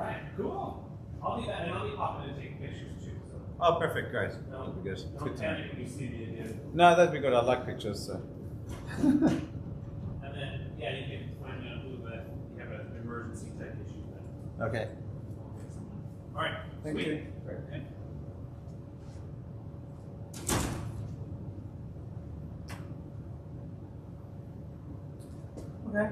right, cool. I'll do that, and I'll be popping in and taking pictures too. So. Oh, perfect, guys. No, That'd be good. Don't panic when you see me again. No, that'd be good. I like pictures. So. And then, yeah, you can find me on Blue if you have an emergency type issue. Then. Okay. All right. Thank Sweet. you. Okay. Okay.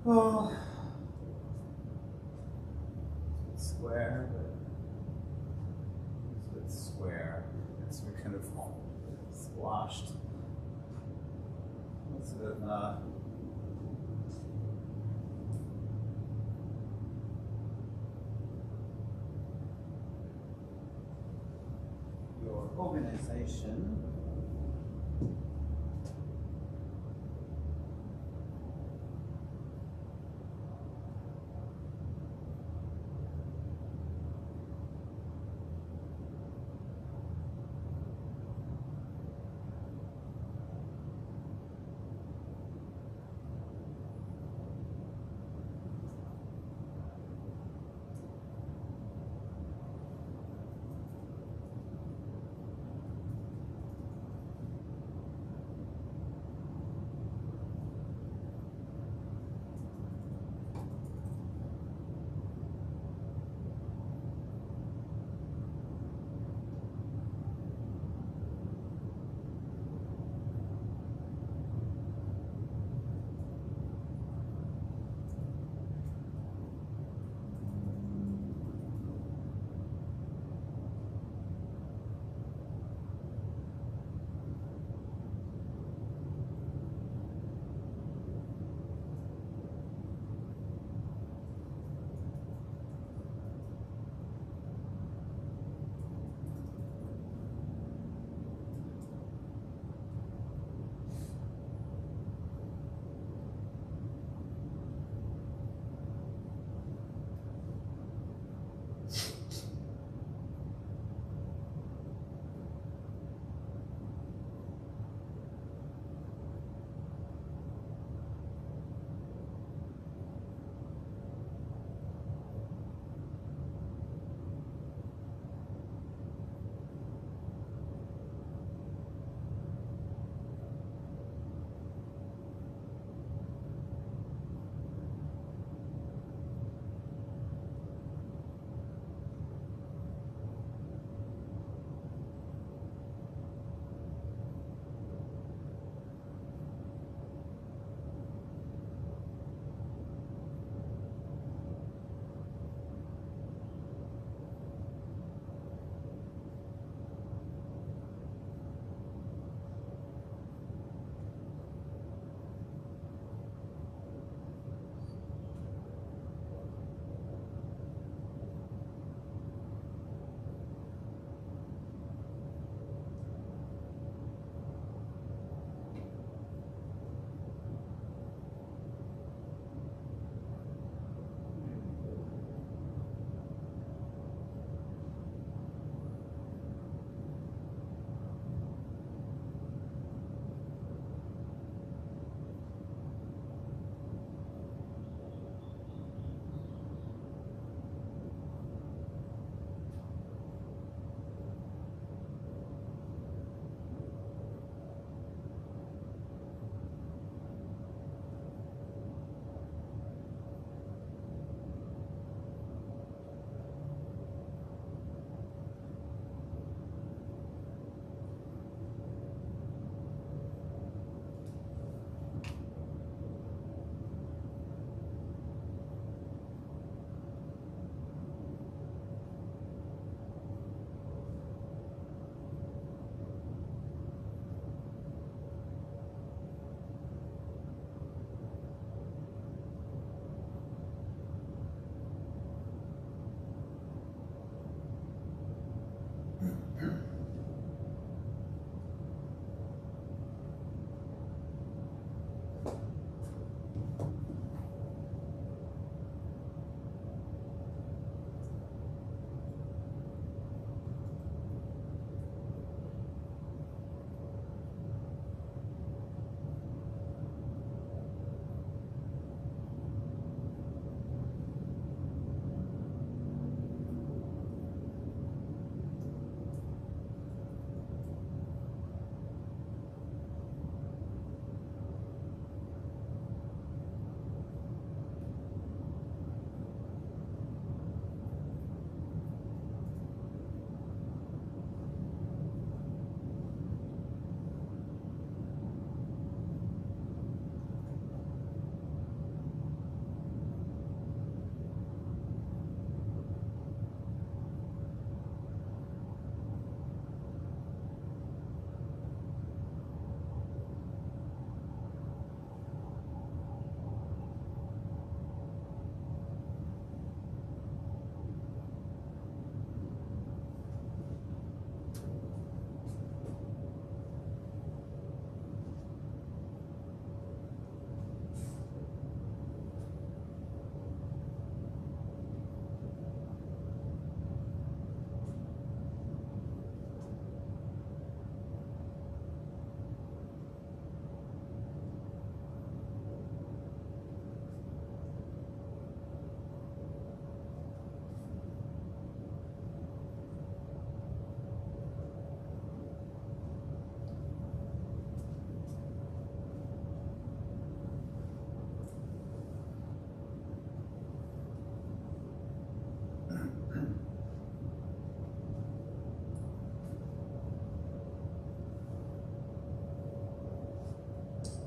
Oh, square, but it's square. It's kind of squashed. It's a bit your organization.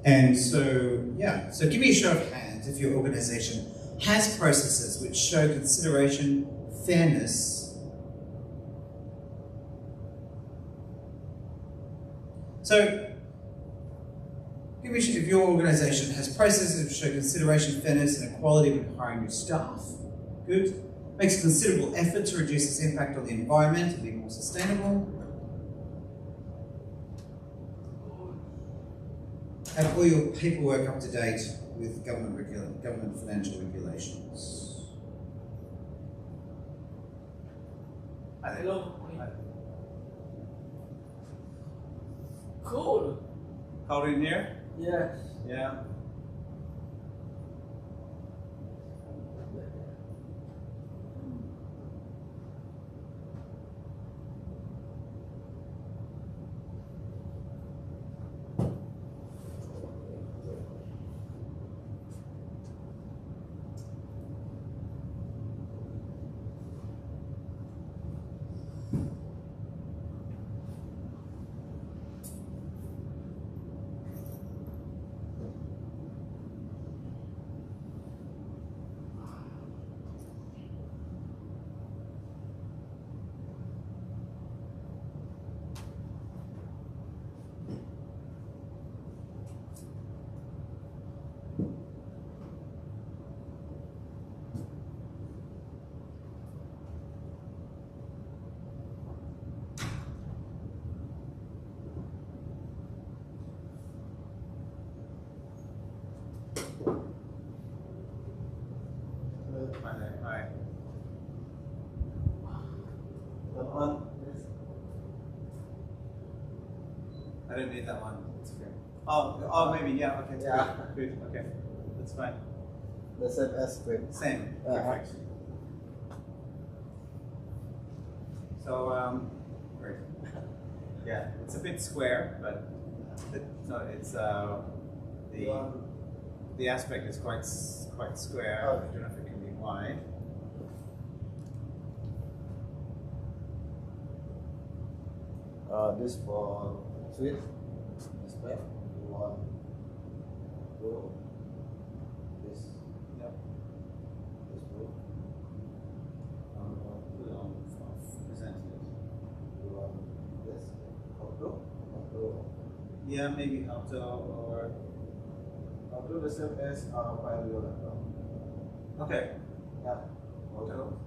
And so, yeah, so give me a show of hands if your organization has processes which show consideration, fairness. So, give me if your organization has processes which show consideration, fairness, and equality when hiring new staff. Good. Makes a considerable effort to reduce its impact on the environment and be more sustainable. Have all your paperwork up to date with government financial regulations. Hello. Cool. Cold in here? Yes. Yeah. Hi. I don't need that one. It's okay. Oh, maybe, yeah, okay. Yeah. Good, okay. That's fine. The same aspect. Same, perfect. So, great. Yeah, it's a bit square, but it's the aspect is quite square. Okay. I don't know if it can be wide. This for switch. This back. You want go. This. Yep. This go. Put it on present it. You want this. Auto. Auto. Yeah, maybe auto or Auto the same as file your laptop. okay. Yeah. Auto.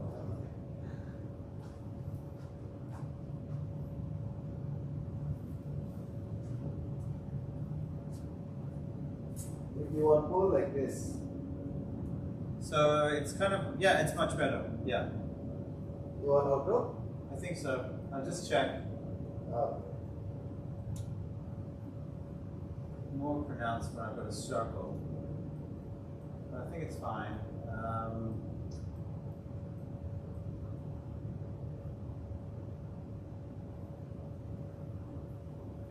you want pull like this. So it's kind of, yeah, it's much better. Yeah, You want auto? I think so. I'll just check. More pronounced when I've got a circle. But I think it's fine.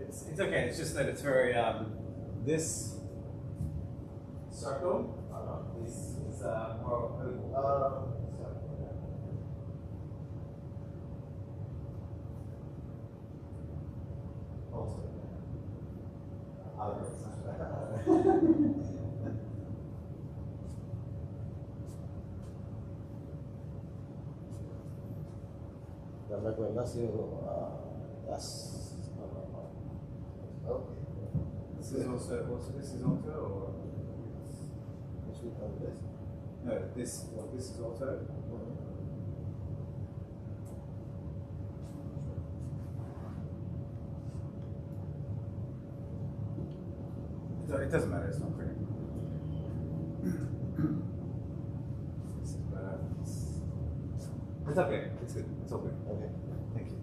It's okay. It's just that it's very this circle is more oval. Also, Dan recuerda si las okay. This is also this is auto or Which we call this? no this this is auto. It doesn't matter. It's not critical. It's okay. It's good. It's okay. Okay. Thank you.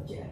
Yeah.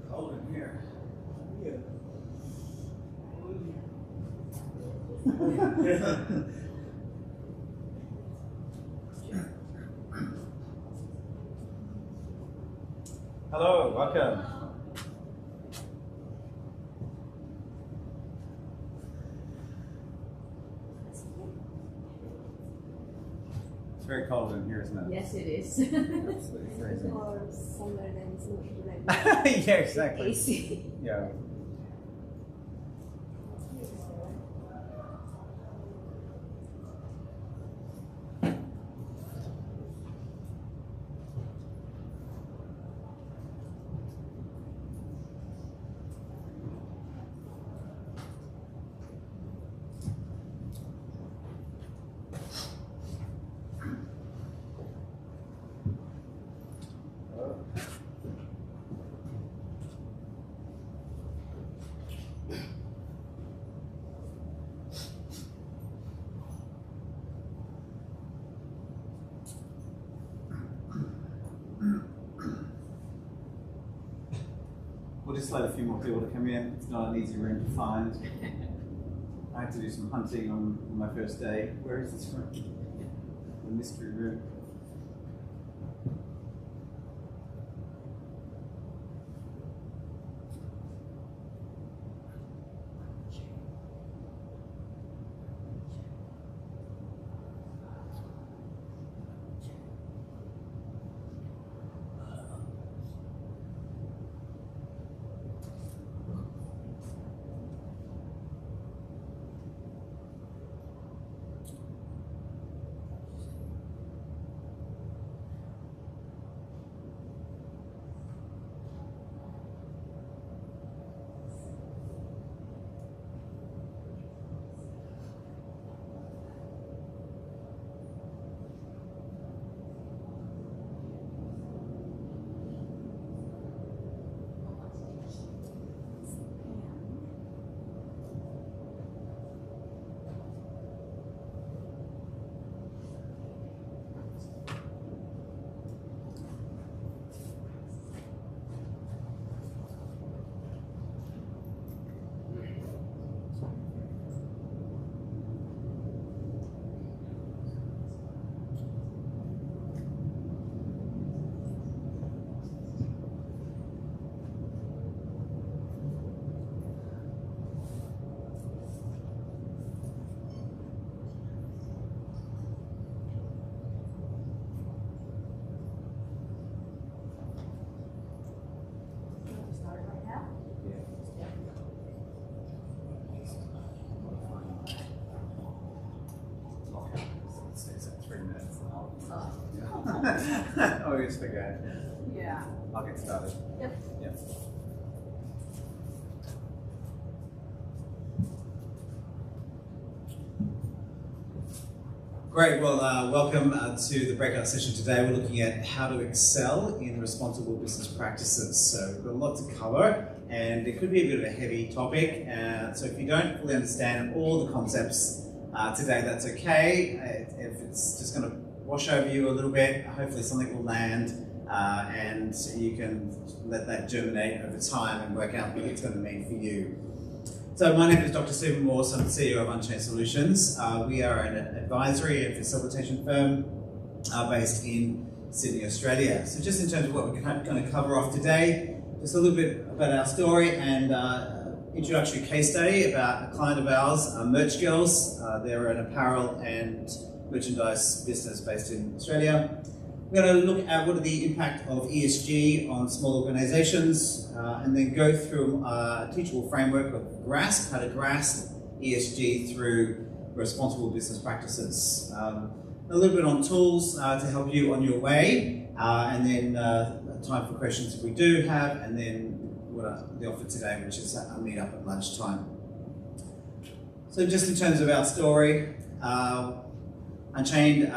Cold in here. Hello, welcome. It's very cold in here, isn't it? Yes, it is. Absolutely freezing. Or somewhere than something like Yeah, exactly. AC. Yeah. We'll just let a few more people to come in. It's not an easy room to find. I had to do some hunting on my first day. Where is this room? The mystery room. Always forget. Yeah. I'll get started. Yep. Yep. Great. Well, welcome to the breakout session today. We're looking at how to excel in responsible business practices. So we've got a lot to cover, and it could be a bit of a heavy topic. So if you don't fully understand all the concepts today, that's okay. If it's just going to wash over you a little bit, hopefully something will land, and you can let that germinate over time and work out what it's going to mean for you. So my name is Dr. Stephen Morse. I'm the CEO of Unchained Solutions. We are an advisory and facilitation firm based in Sydney, Australia. So just in terms of what we're going to cover off today, just a little bit about our story and introductory case study about a client of ours, Merch Girls. They're an apparel and merchandise business based in Australia. We're going to look at what are the impact of ESG on small organisations and then go through a teachable framework of GRASP, how to grasp ESG through responsible business practices. A little bit on tools to help you on your way, and then time for questions if we do have, and then what the offer today, which is a meet up at lunchtime. So just in terms of our story, Unchained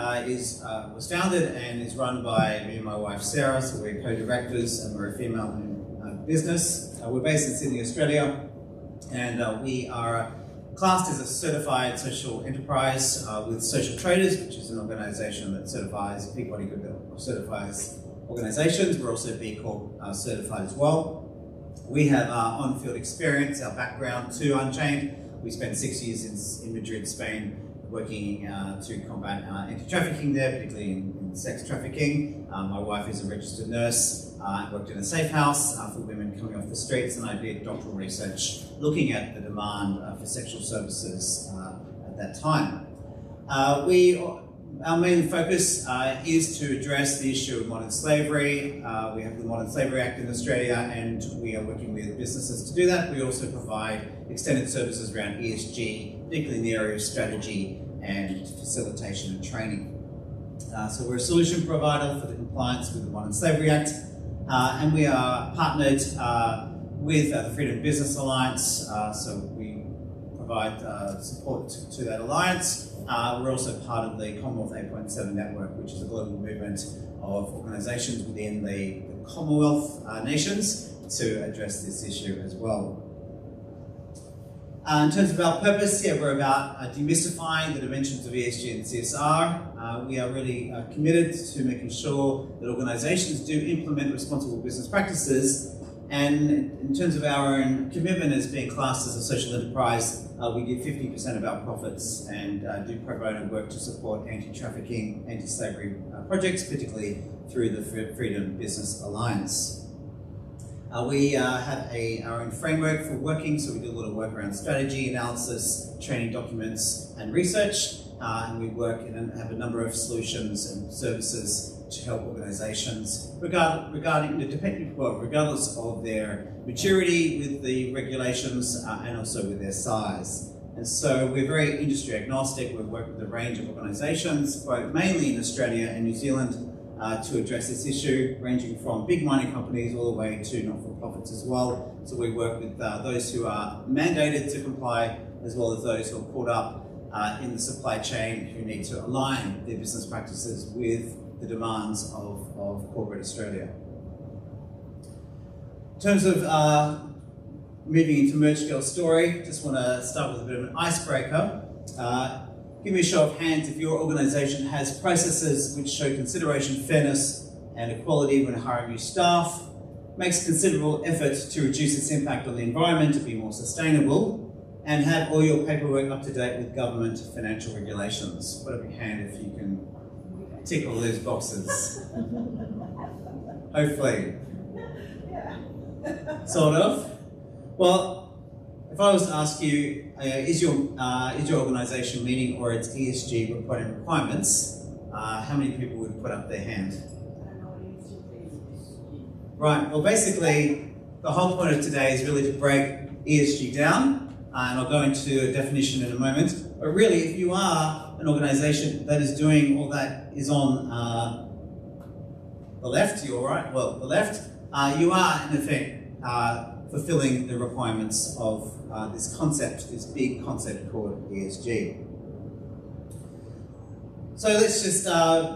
was founded and is run by me and my wife Sarah, so we're co-directors and we're a female-owned business. We're based in Sydney, Australia, and we are classed as a certified social enterprise with Social Traders, which is an organisation that certifies, Peabody Good certifies organisations. We're also B Corp certified as well. We have our on-field experience, our background to Unchained. We spent 6 years in Madrid, Spain, working to combat anti-trafficking there, particularly in sex trafficking. My wife is a registered nurse. I worked in a safe house for women coming off the streets, and I did doctoral research looking at the demand for sexual services at that time. Our main focus is to address the issue of modern slavery. We have the Modern Slavery Act in Australia, and we are working with businesses to do that. We also provide extended services around ESG, particularly in the area of strategy and facilitation and training. So we're a solution provider for the compliance with the Modern Slavery Act, and we are partnered with the Freedom Business Alliance, so we provide support to that alliance. We're also part of the Commonwealth 8.7 network, which is a global movement of organisations within the Commonwealth nations to address this issue as well. In terms of our purpose, we're about demystifying the dimensions of ESG and CSR. We are really committed to making sure that organisations do implement responsible business practices. And in terms of our own commitment as being classed as a social enterprise, we give 50% of our profits and do pro bono work to support anti-trafficking, anti-slavery projects, particularly through the Freedom Business Alliance. We have our own framework for working, so we do a lot of work around strategy, analysis, training documents, and research. And we work and have a number of solutions and services to help organisations regardless of their maturity with the regulations and also with their size. And so we're very industry agnostic. We work with a range of organisations, both mainly in Australia and New Zealand, to address this issue, ranging from big mining companies all the way to not-for-profits as well. So we work with those who are mandated to comply, as well as those who are caught up in the supply chain who need to align their business practices with the demands of corporate Australia. In terms of moving into Merch Girl's story, just want to start with a bit of an icebreaker. Give me a show of hands if your organisation has processes which show consideration, fairness and equality when hiring new staff, makes considerable effort to reduce its impact on the environment to be more sustainable, and have all your paperwork up to date with government financial regulations. Put up your hand if you can tick all those boxes. Hopefully. Sort of. Well, if I was to ask you, is your organisation meeting or its ESG reporting requirements, how many people would put up their hand? Right, well basically, the whole point of today is really to break ESG down, and I'll go into a definition in a moment. But really, if you are an organisation that is doing all that is on the left, you're right, well, the left, you are in effect fulfilling the requirements of this concept, this big concept called ESG. So let's just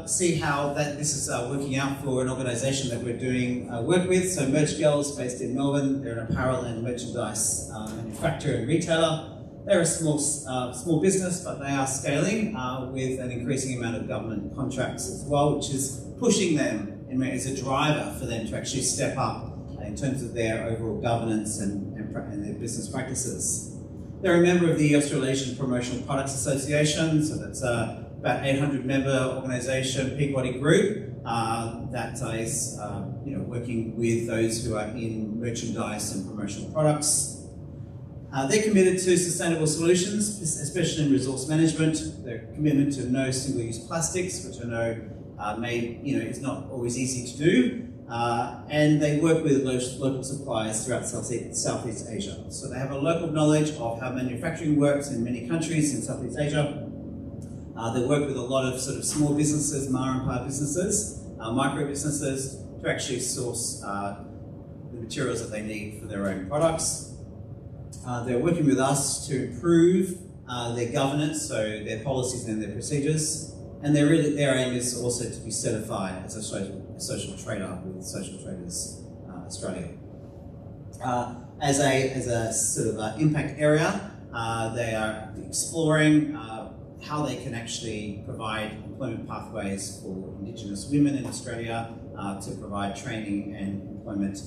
see how this is working out for an organisation that we're doing work with. So Merch Girls, based in Melbourne, they're an apparel and merchandise manufacturer and retailer. They're a small business, but they are scaling with an increasing amount of government contracts as well, which is pushing them as a driver for them to actually step up in terms of their overall governance and their business practices. They're a member of the Australasian Promotional Products Association, so that's about 800 member organisation, Peabody Group, that is working with those who are in merchandise and promotional products. They're committed to sustainable solutions, especially in resource management. They're committed to no single-use plastics, which I know is not always easy to do. And they work with local suppliers throughout Southeast Asia. So they have a local knowledge of how manufacturing works in many countries in Southeast Asia. They work with a lot of sort of small businesses, ma and pa businesses, micro businesses, to actually source the materials that they need for their own products. They're working with us to improve their governance, so their policies and their procedures. And their aim is also to be certified as a social trader with Social Traders Australia. As a sort of impact area, they are exploring how they can actually provide employment pathways for Indigenous women in Australia, to provide training and employment,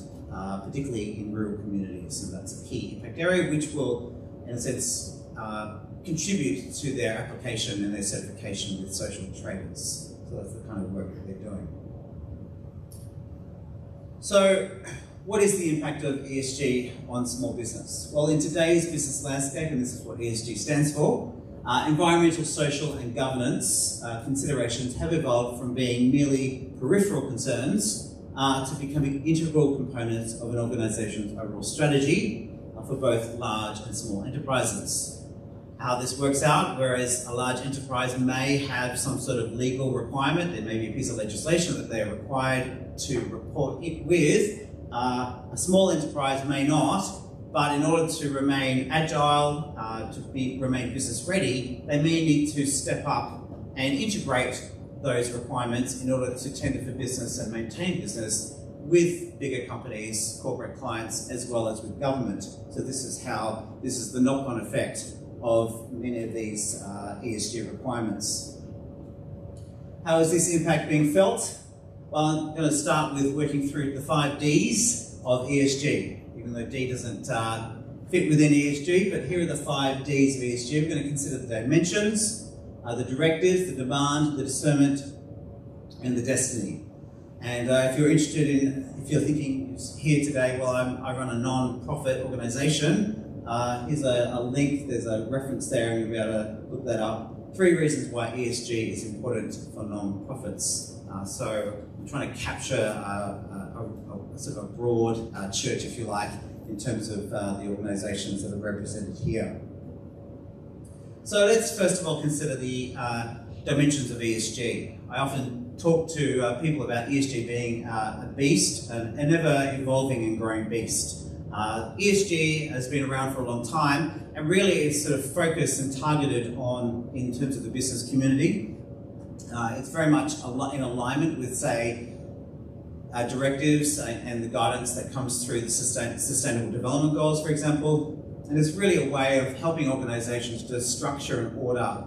particularly in rural communities. So that's a key impact area which will, in a sense, contribute to their application and their certification with social traders. So that's the kind of work that they're doing. So what is the impact of ESG on small business? Well, in today's business landscape, and this is what ESG stands for, environmental, social and governance considerations have evolved from being merely peripheral concerns to becoming integral components of an organisation's overall strategy for both large and small enterprises. How this works out, whereas a large enterprise may have some sort of legal requirement, there may be a piece of legislation that they are required to report it with, a small enterprise may not, but in order to remain agile, remain business ready, they may need to step up and integrate those requirements in order to tender for business and maintain business with bigger companies, corporate clients, as well as with government. So this is the knock-on effect of many of these ESG requirements. How is this impact being felt? Well, I'm going to start with working through the 5 Ds of ESG, even though D doesn't fit within ESG, but here are the 5 Ds of ESG. We're going to consider the dimensions, the directives, the demand, the discernment, and the destiny. And if you're interested in, if you're thinking here today, well, I run a non-profit organisation, here's a link, there's a reference there, and you'll be able to look that up. 3 reasons why ESG is important for non-profits. So I'm trying to capture a sort of a broad church, if you like, in terms of the organisations that are represented here. So let's first of all consider the dimensions of ESG. I often talk to people about ESG being a beast, an ever evolving and growing beast. ESG has been around for a long time, and really it's sort of focused and targeted on, in terms of the business community. It's very much in alignment with, say, directives and the guidance that comes through the Sustainable Development Goals, for example. And it's really a way of helping organisations to structure and order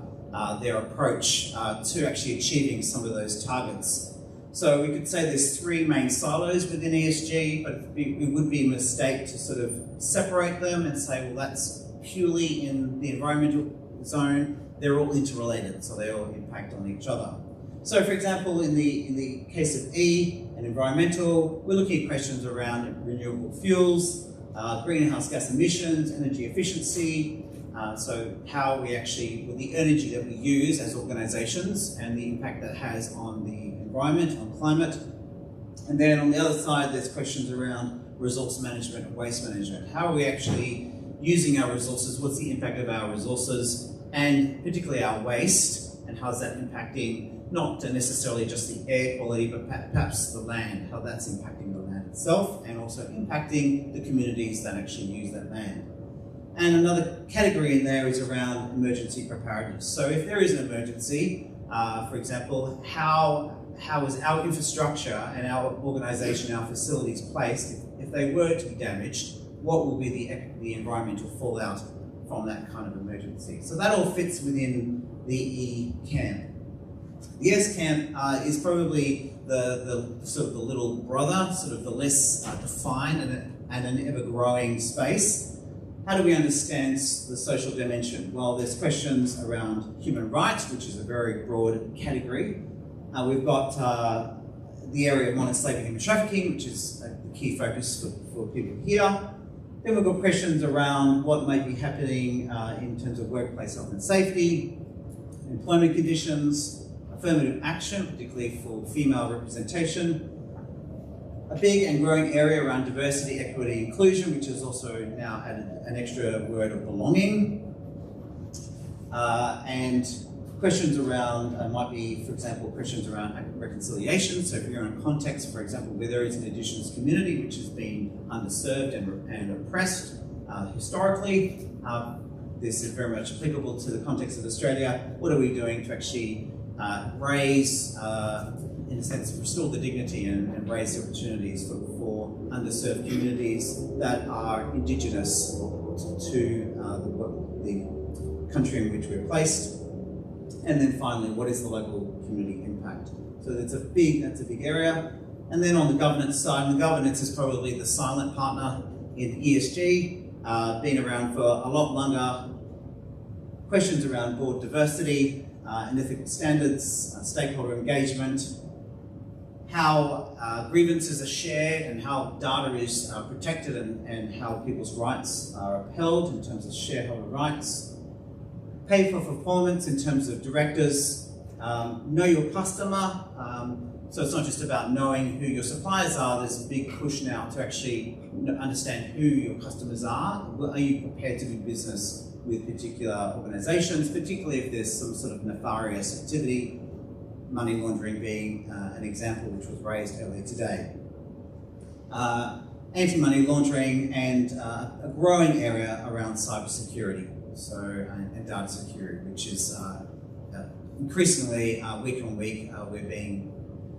their approach to actually achieving some of those targets. So we could say there's 3 main silos within ESG, but it would be a mistake to sort of separate them and say, well, that's purely in the environmental zone. They're all interrelated, so they all impact on each other. So, for example, in the case of E and environmental, we're looking at questions around renewable fuels, greenhouse gas emissions, energy efficiency, so how we actually, with the energy that we use as organisations and the impact that has on the environment, on climate. And then on the other side, there's questions around resource management and waste management. How are we actually using our resources? What's the impact of our resources, and particularly our waste, and how's that impacting not necessarily just the air quality, but perhaps the land, how that's impacting the land itself, and also impacting the communities that actually use that land. And another category in there is around emergency preparedness. So if there is an emergency, for example, how is our infrastructure and our organisation, our facilities placed, if they were to be damaged, what will be the environmental fallout from that kind of emergency? So that all fits within the E camp. The S camp is probably the sort of the little brother, sort of the less defined and an ever-growing space. How do we understand the social dimension? Well, there's questions around human rights, which is a very broad category. We've got the area of modern slavery and human trafficking, which is the key focus for people here. Then we've got questions around what may be happening in terms of workplace health and safety, employment conditions, affirmative action, particularly for female representation, a big and growing area around diversity, equity, inclusion, which has also now added an extra word of belonging, and questions around, might be, for example, questions around reconciliation. So if you're in a context, for example, where there is an Indigenous community which has been underserved and oppressed historically, this is very much applicable to the context of Australia. What are we doing to actually raise, in a sense, restore the dignity and raise the opportunities for underserved communities that are Indigenous to the country in which we're placed? And then finally, what is the local community impact? So that's a big area. And then on the governance side, and the governance is probably the silent partner in ESG, been around for a lot longer. Questions around board diversity and ethical standards, stakeholder engagement, how grievances are shared and how data is protected and how people's rights are upheld in terms of shareholder rights. Pay for performance in terms of directors, know your customer. So it's not just about knowing who your suppliers are, there's a big push now to actually understand who your customers are. Are you prepared to do business with particular organisations, particularly if there's some sort of nefarious activity, money laundering being an example which was raised earlier today. Anti-money laundering and a growing area around cybersecurity. So, and data security, which is increasingly week on week, we're being,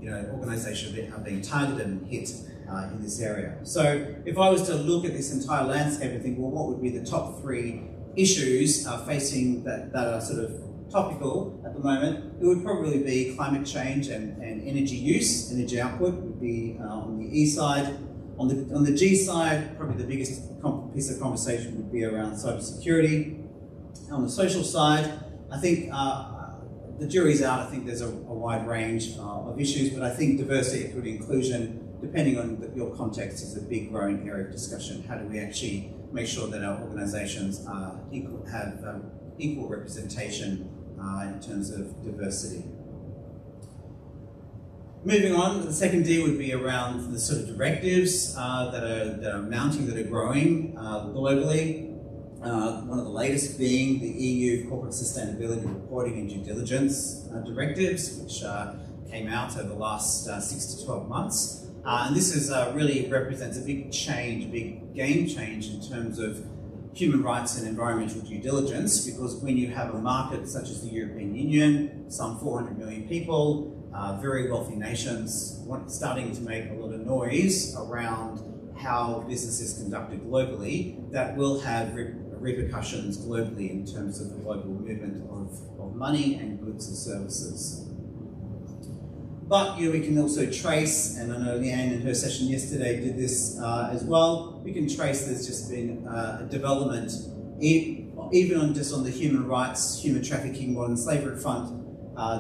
organisations are being targeted and hit in this area. So, if I was to look at this entire landscape and think, well, what would be the top 3 issues facing that are sort of topical at the moment, it would probably be climate change and energy use, energy output would be on the E side. On the G side, probably the biggest piece of conversation would be around cybersecurity. On the social side, I think the jury's out. I think there's a wide range of issues, but I think diversity, equity, inclusion, depending on your context, is a big growing area of discussion. How do we actually make sure that our organisations have equal representation in terms of diversity? Moving on, the second D would be around the sort of directives that are mounting, that are growing globally. One of the latest being the EU Corporate Sustainability Reporting and Due Diligence Directives, which came out over the last 6 to 12 months. And this is really represents a big change, a big game change in terms of human rights and environmental due diligence, because when you have a market such as the European Union, some 400 million people, very wealthy nations, starting to make a lot of noise around how business is conducted globally, that will have repercussions globally in terms of the global movement of money and goods and services. But we can also trace, and I know Leanne in her session yesterday did this as well, we can trace there's just been a development, even on the human rights, human trafficking, modern slavery front.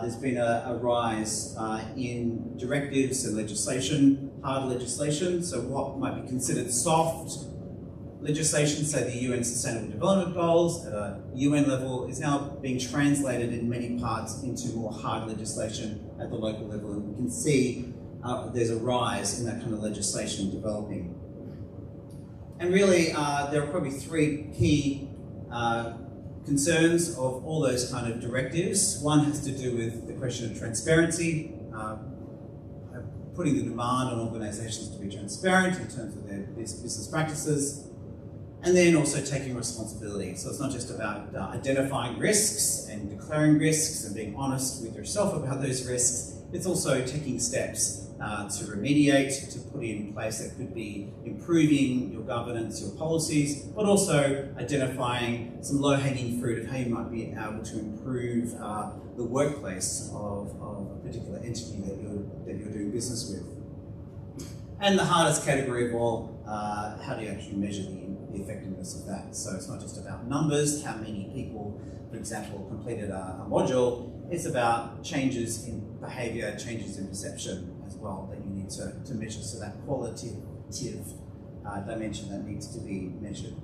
There's been a rise in directives and legislation, hard legislation, so what might be considered soft legislation, say the UN Sustainable Development Goals at a UN level, is now being translated in many parts into more hard legislation at the local level, and we can see there's a rise in that kind of legislation developing. And really, there are probably 3 key concerns of all those kind of directives. One has to do with the question of transparency, putting the demand on organisations to be transparent in terms of their business practices, and then also taking responsibility. So it's not just about identifying risks and declaring risks and being honest with yourself about those risks, it's also taking steps to remediate, to put in place that could be improving your governance, your policies, but also identifying some low-hanging fruit of how you might be able to improve the workplace of a particular entity that you're doing business with. And the hardest category of all, how do you actually measure the effectiveness of that? So it's not just about numbers, how many people, for example, completed a module, it's about changes in behaviour, changes in perception well that you need to measure. So that qualitative dimension that needs to be measured.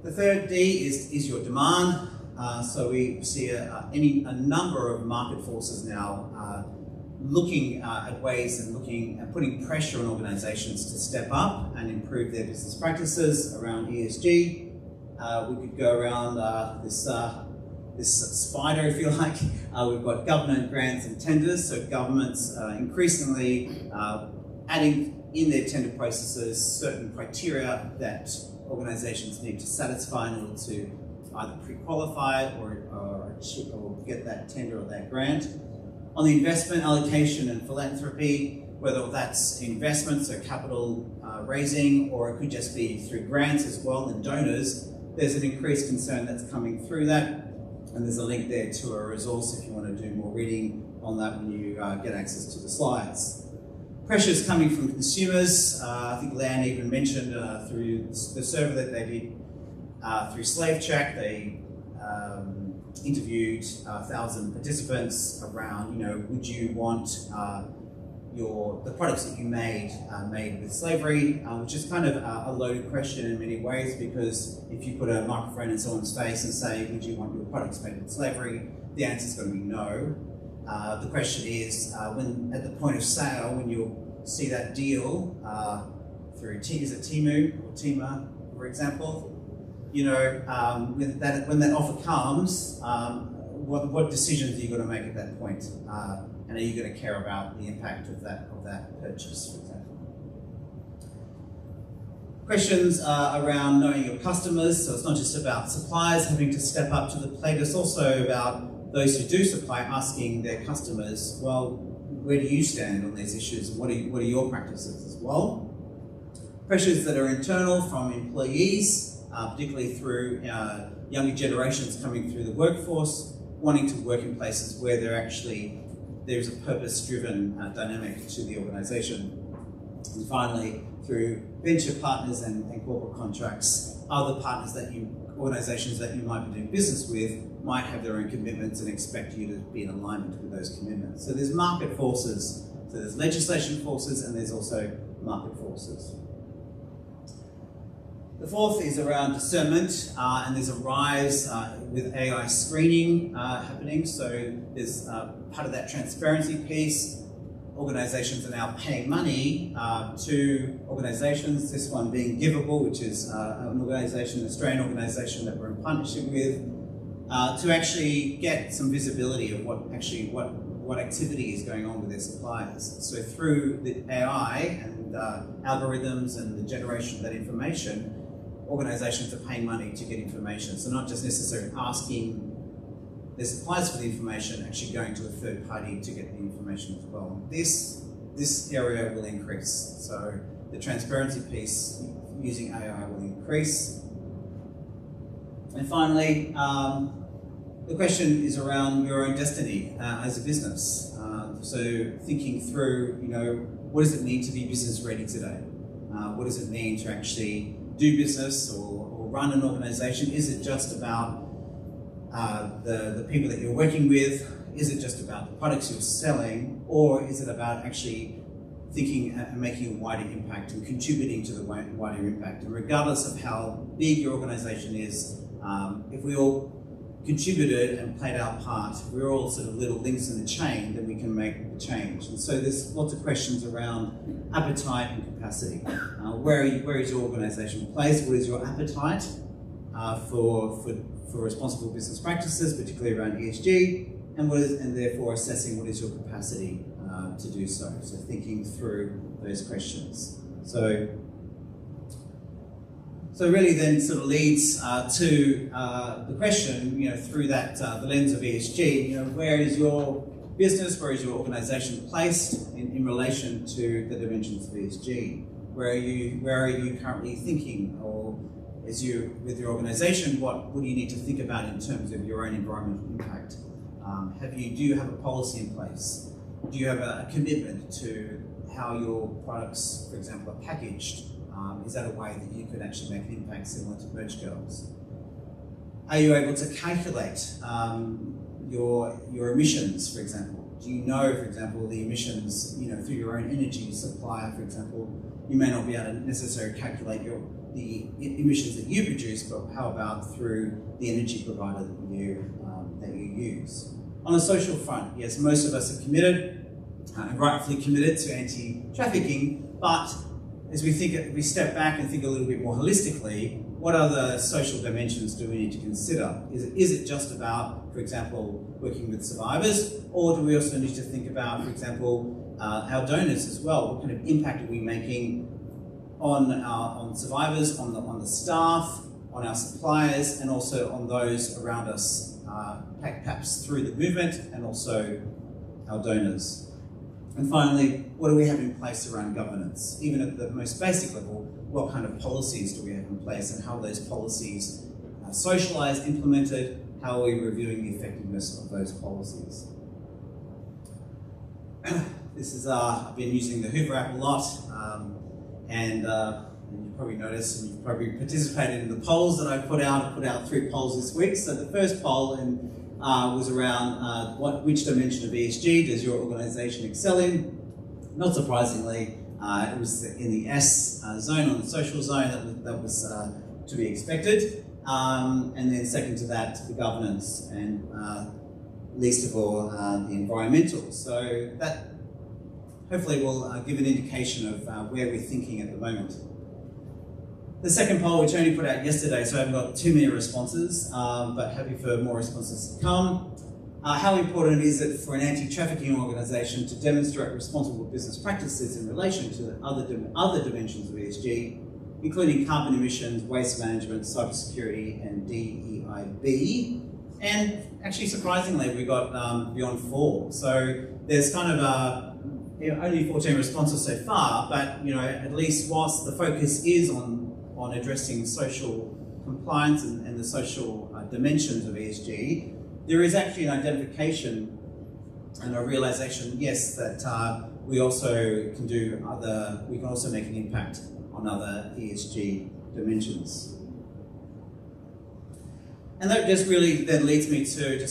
The third D is your demand. So we see a number of market forces now looking at ways and looking at putting pressure on organisations to step up and improve their business practices around ESG. We could go around this spider, if you like. We've got government grants and tenders, so governments increasingly adding in their tender processes certain criteria that organisations need to satisfy in order to either pre-qualify or get that tender or that grant. On the investment allocation and philanthropy, whether that's investments, so capital raising, or it could just be through grants as well and donors, there's an increased concern that's coming through that. And there's a link there to a resource if you want to do more reading on that when you get access to the slides. Pressures coming from consumers. I think Lan even mentioned through the survey that they did through Slave Check, they interviewed 1,000 participants around, would you want the products that you made with slavery, which is kind of a loaded question in many ways, because if you put a microphone in someone's face and say, would you want your products made with slavery, the answer is going to be no. The question is, when at the point of sale, when you'll see that deal through is it Temu or Tima, for example, when that offer comes, what decisions are you going to make at that point? And are you going to care about the impact of that purchase, for example? Questions around knowing your customers. So it's not just about suppliers having to step up to the plate, it's also about those who do supply asking their customers, well, where do you stand on these issues? What are your practices as well? Pressures that are internal from employees, particularly through younger generations coming through the workforce, wanting to work in places where there's a purpose-driven dynamic to the organisation. And finally, through venture partners and corporate contracts, other partners organisations that you might be doing business with might have their own commitments and expect you to be in alignment with those commitments. So there's market forces, so there's legislation forces, and there's also market forces. The fourth is around discernment, and there's a rise with AI screening happening. So there's part of that transparency piece. Organisations are now paying money to organisations, this one being Giveable, which is an Australian organisation that we're in partnership with, to actually get some visibility of what activity is going on with their suppliers. So through the AI and algorithms and the generation of that information, organisations are paying money to get information. So not just necessarily asking their suppliers for the information, actually going to a third party to get the information as well. This area will increase. So the transparency piece using AI will increase. And finally, the question is around your own destiny as a business. So thinking through, what does it mean to be business ready today? What does it mean to actually do business or run an organisation? Is it just about the people that you're working with? Is it just about the products you're selling? Or is it about actually thinking and making a wider impact and contributing to the wider impact? And regardless of how big your organisation is, if we all contributed and played our part, if we're all sort of little links in the chain, then we can make the change. And so there's lots of questions around appetite and capacity. Where is your organisation placed? What is your appetite for responsible business practices, particularly around ESG, and therefore assessing what is your capacity to do so. So thinking through those questions. So really then sort of leads to the question, through that the lens of ESG, where is your business, where is your organisation placed in relation to the dimensions of ESG? Where are you currently thinking, or with your organisation, what do you need to think about in terms of your own environmental impact? Do you have a policy in place? Do you have a commitment to how your products, for example, are packaged? Is that a way that you could actually make an impact similar to merch girls? Are you able to calculate your emissions, for example? Do you know, for example, the emissions, through your own energy supplier, for example, you may not be able to necessarily calculate the emissions that you produce, but how about through the energy provider that you use? On a social front, yes, most of us are committed, and rightfully committed to anti-trafficking, but as we step back and think a little bit more holistically, what other social dimensions do we need to consider? Is it just about, for example, working with survivors, or do we also need to think about, for example, our donors as well? What kind of impact are we making on survivors, on the staff, on our suppliers, and also on those around us, perhaps through the movement, and also our donors? And finally, what do we have in place around governance? Even at the most basic level, what kind of policies do we have in place, and how are those policies socialised, implemented? How are we reviewing the effectiveness of those policies? This is, I've been using the Hoover app a lot, and you probably noticed, and you've probably participated in the polls that I put out. I put out 3 polls this week. So the first poll was around which dimension of ESG does your organisation excel in? Not surprisingly, it was in the S zone, on the social zone. That was to be expected. And then second to that, the governance, and least of all, the environmental. So that hopefully will give an indication of where we're thinking at the moment. The second poll, which I only put out yesterday, so I haven't got too many responses, but happy for more responses to come. How important is it for an anti-trafficking organisation to demonstrate responsible business practices in relation to the other dimensions of ESG, including carbon emissions, waste management, cybersecurity, and DEIB? And actually, surprisingly, we got beyond 4. So there's kind of only 14 responses so far, but at least whilst the focus is on addressing social compliance and the social dimensions of ESG, there is actually an identification and a realization, yes, that we also can we can also make an impact on other ESG dimensions. And that just really then leads me to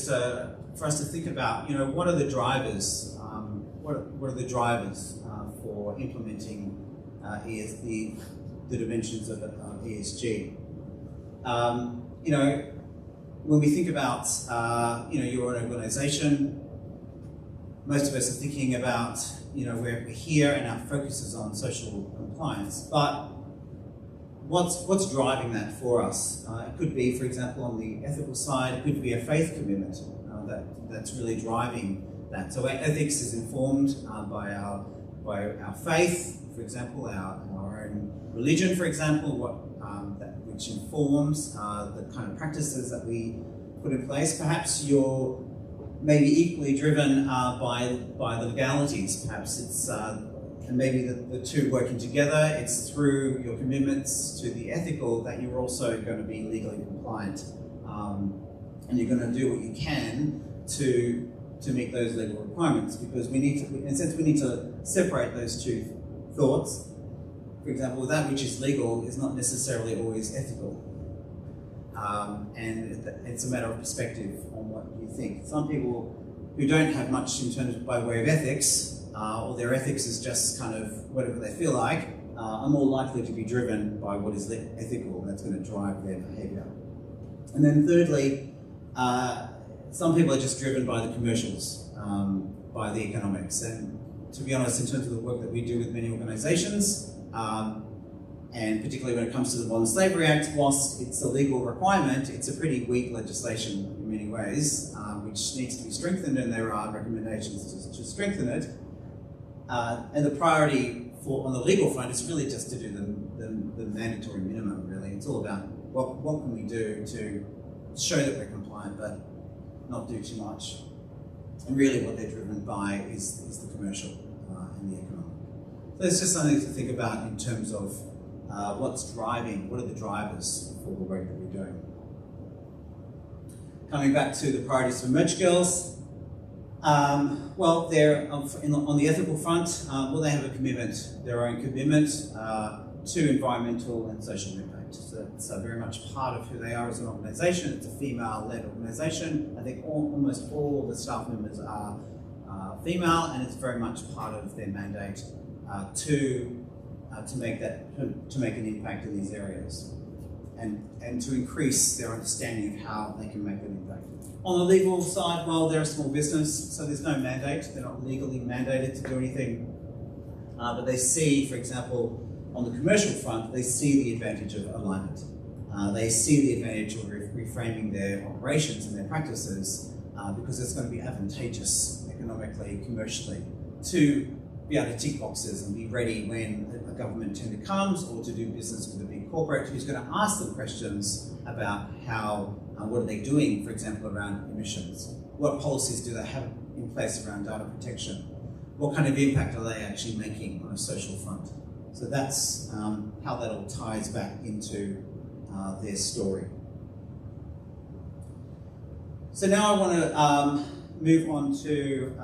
for us to think about, what are the drivers? What are the drivers for implementing the dimensions of ESG? When we think about your own organisation, most of us are thinking about we're here and our focus is on social compliance. But what's driving that for us? It could be, for example, on the ethical side, it could be a faith commitment that's really driving that. So ethics is informed by our faith, for example, our own religion, for example, which informs the kind of practices that we put in place. Perhaps you're maybe equally driven by the legalities. Perhaps it's and maybe the two working together. It's through your commitments to the ethical that you're also going to be legally compliant, and you're going to do what you can to meet those legal requirements, because we need to, in a sense, we need to separate those two thoughts. For example, that which is legal is not necessarily always ethical. And it's a matter of perspective on what you think. Some people who don't have much in terms of by way of ethics, or their ethics is just kind of whatever they feel like, are more likely to be driven by what is ethical. That's going to drive their behaviour. And then thirdly, some people are just driven by the commercials, by the economics. And to be honest, in terms of the work that we do with many organisations, and particularly when it comes to the Modern Slavery Act, whilst it's a legal requirement, it's a pretty weak legislation in many ways, which needs to be strengthened, and there are recommendations to strengthen it. And the priority on the legal front is really just to do the mandatory minimum, really. It's all about what can we do to show that we're compliant, but not do too much. And really what they're driven by is the commercial and the economic. So it's just something to think about in terms of what are the drivers for the work that we're doing. Coming back to the priorities for Merch Girls, well, they're on the ethical front, they have a commitment, their own commitment to environmental and social impact. So it's very much part of who they are as an organisation. It's a female-led organisation. I think almost all of the staff members are female, and it's very much part of their mandate to make an impact in these areas, and to increase their understanding of how they can make an impact. On the legal side, well, they're a small business, so there's no mandate. They're not legally mandated to do anything, but they see, for example, on the commercial front, they see the advantage of alignment. They see the advantage of reframing their operations and their practices because it's going to be advantageous economically, commercially, to be able to tick boxes and be ready when a government tender comes, or to do business with a big corporate who's going to ask them questions about what are they doing, for example, around emissions? What policies do they have in place around data protection? What kind of impact are they actually making on a social front? So that's how that all ties back into their story. So now I want to move on to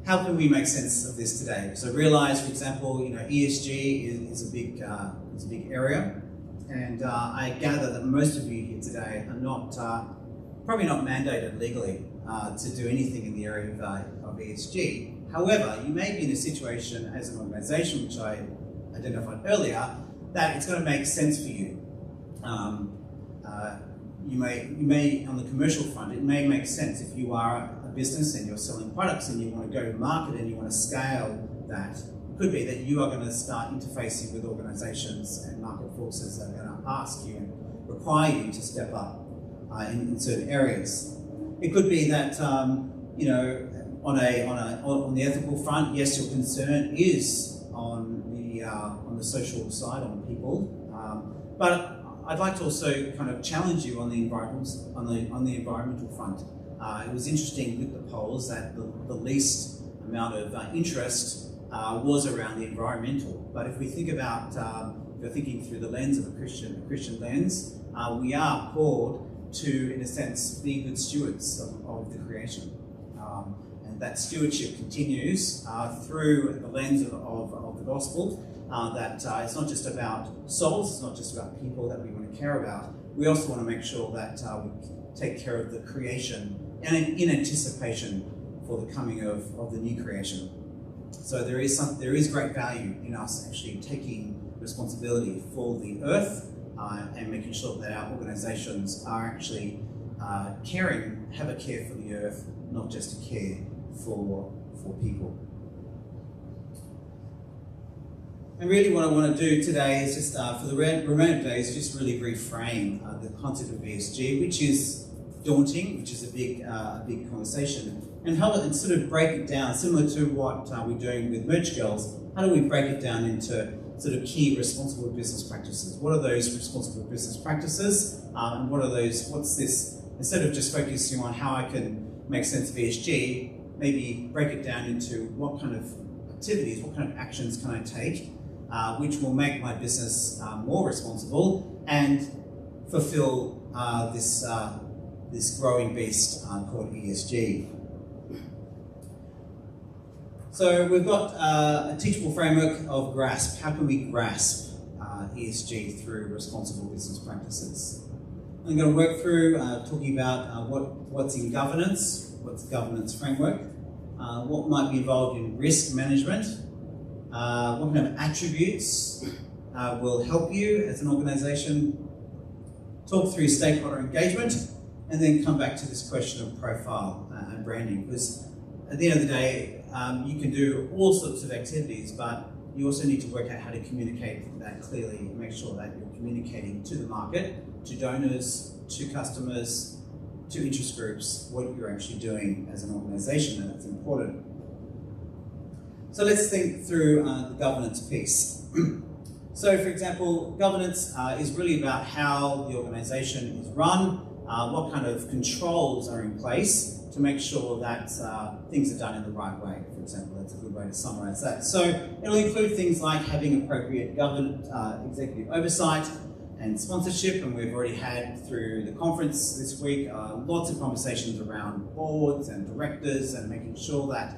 how can we make sense of this today? So realize, for example, ESG is a big area, and I gather that most of you here today are not probably not mandated legally to do anything in the area of ESG. However, you may be in a situation as an organisation, which I identified earlier, that it's going to make sense for you. You may, on the commercial front, it may make sense if you are a business and you're selling products and you want to go to market and you want to scale that. It could be that you are going to start interfacing with organisations and market forces that are going to ask you and require you to step up in certain areas. It could be that on the ethical front, yes, your concern is on the social side, on people, but I'd like to also kind of challenge you on the environmental front. It was interesting with the polls that the least amount of interest was around the environmental. But if we think about, if you're thinking through the lens of a Christian lens, we are called to, in a sense, be good stewards of the creation. And that stewardship continues through the lens of the gospel. That it's not just about souls, it's not just about people that we want to care about. We also want to make sure that we take care of the creation and in anticipation for the coming of the new creation. So there is great value in us actually taking responsibility for the earth and making sure that our organisations are actually have a care for the earth, not just a care for people. And really what I want to do today is just, for the remainder days, just really reframe the concept of ESG, which is daunting, which is a big conversation, and help it and sort of break it down, similar to what we're doing with Merch Girls. How do we break it down into sort of key responsible business practices? What are those responsible business practices? And what's this, instead of just focusing on how I can make sense of ESG, maybe break it down into what kind of activities, what kind of actions can I take which will make my business more responsible and fulfill this growing beast called ESG. So we've got a teachable framework of grasp. How can we grasp ESG through responsible business practices? I'm going to work through talking about what's in governance, what's the governance framework, what might be involved in risk management, what kind of attributes will help you as an organisation, talk through stakeholder engagement, and then come back to this question of profile and branding. Because at the end of the day, you can do all sorts of activities, but you also need to work out how to communicate that clearly and make sure that you're communicating to the market, to donors, to customers, to interest groups, what you're actually doing as an organisation, and that's important. So let's think through the governance piece. So for example, governance is really about how the organisation is run, what kind of controls are in place to make sure that things are done in the right way, for example. That's a good way to summarise that. So it'll include things like having appropriate executive oversight and sponsorship, and we've already had through the conference this week lots of conversations around boards and directors and making sure that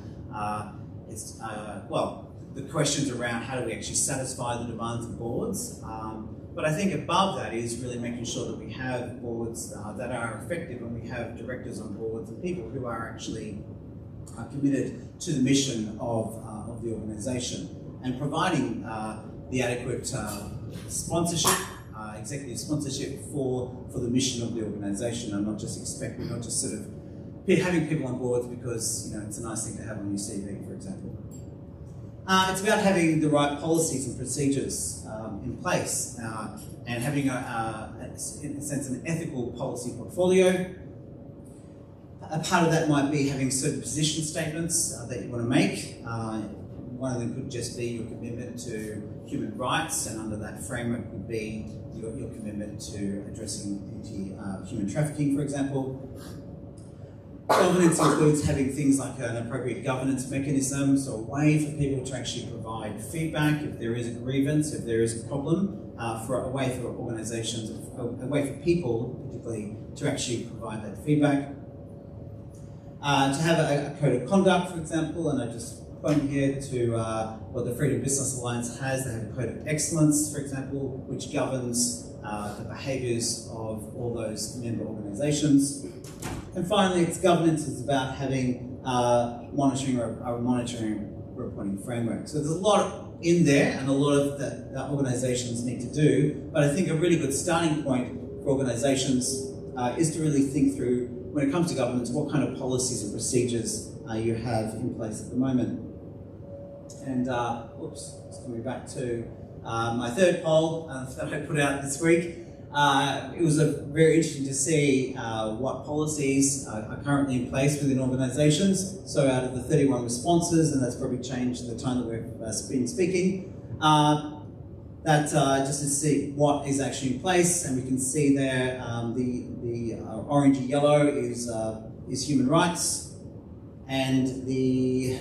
the questions around how do we actually satisfy the demands of boards. But I think above that is really making sure that we have boards that are effective and we have directors on boards and people who are actually are committed to the mission of the organisation, and providing the adequate sponsorship, executive sponsorship for the mission of the organisation, and not just sort of having people on board because it's a nice thing to have on your CV, for example. It's about having the right policies and procedures in place, and having in a sense an ethical policy portfolio. A part of that might be having certain position statements that you want to make. One of them could just be your commitment to human rights, and under that framework would be your commitment to addressing anti-human trafficking, for example. Governance includes having things like an appropriate governance mechanism, so a way for people to actually provide feedback if there is a grievance, if there is a problem, a way for organisations, a way for people, particularly, to actually provide that feedback. To have a code of conduct, for example, and I just point here to what the Freedom Business Alliance has. They have a code of excellence, for example, which governs the behaviours of all those member organisations. And finally, its governance is about having monitoring reporting framework. So there's a lot in there, and a lot of that organisations need to do. But I think a really good starting point for organisations is to really think through, when it comes to governance, what kind of policies and procedures you have in place at the moment. And just coming back to my third poll that I put out this week. It was very interesting to see what policies are currently in place within organisations. So out of the 31 responses, and that's probably changed in the time that we've been speaking, just to see what is actually in place, and we can see there the orangey yellow is human rights, and the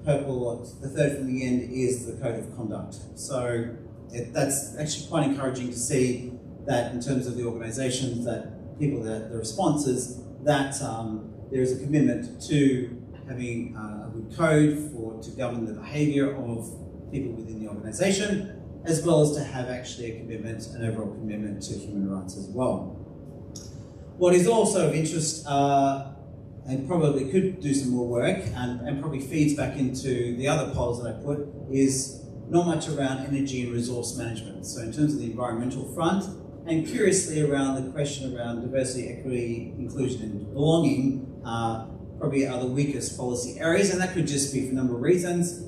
purple, the third from the end, is the code of conduct. So that's actually quite encouraging to see that in terms of the organisations, that people, the responses, that there is a commitment to having a good code to govern the behaviour of people within the organisation, as well as to have actually an overall commitment to human rights as well. What is also of interest, and probably could do some more work, and probably feeds back into the other polls that I put, is not much around energy and resource management. So in terms of the environmental front, and curiously around the question around diversity, equity, inclusion and belonging, probably are the weakest policy areas, and that could just be for a number of reasons.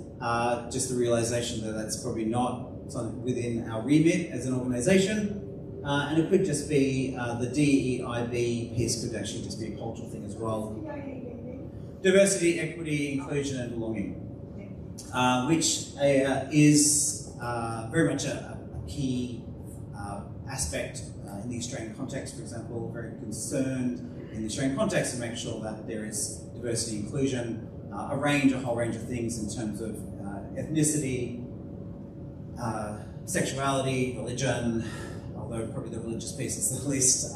Just the realisation that that's probably not something within our remit as an organisation. And it could just be the DEIB piece could actually just be a cultural thing as well. Diversity, equity, inclusion and belonging, which is very much a key aspect in the Australian context, for example. Very concerned in the Australian context to make sure that there is diversity, inclusion, a whole range of things in terms of ethnicity, sexuality, religion, although probably the religious piece is the least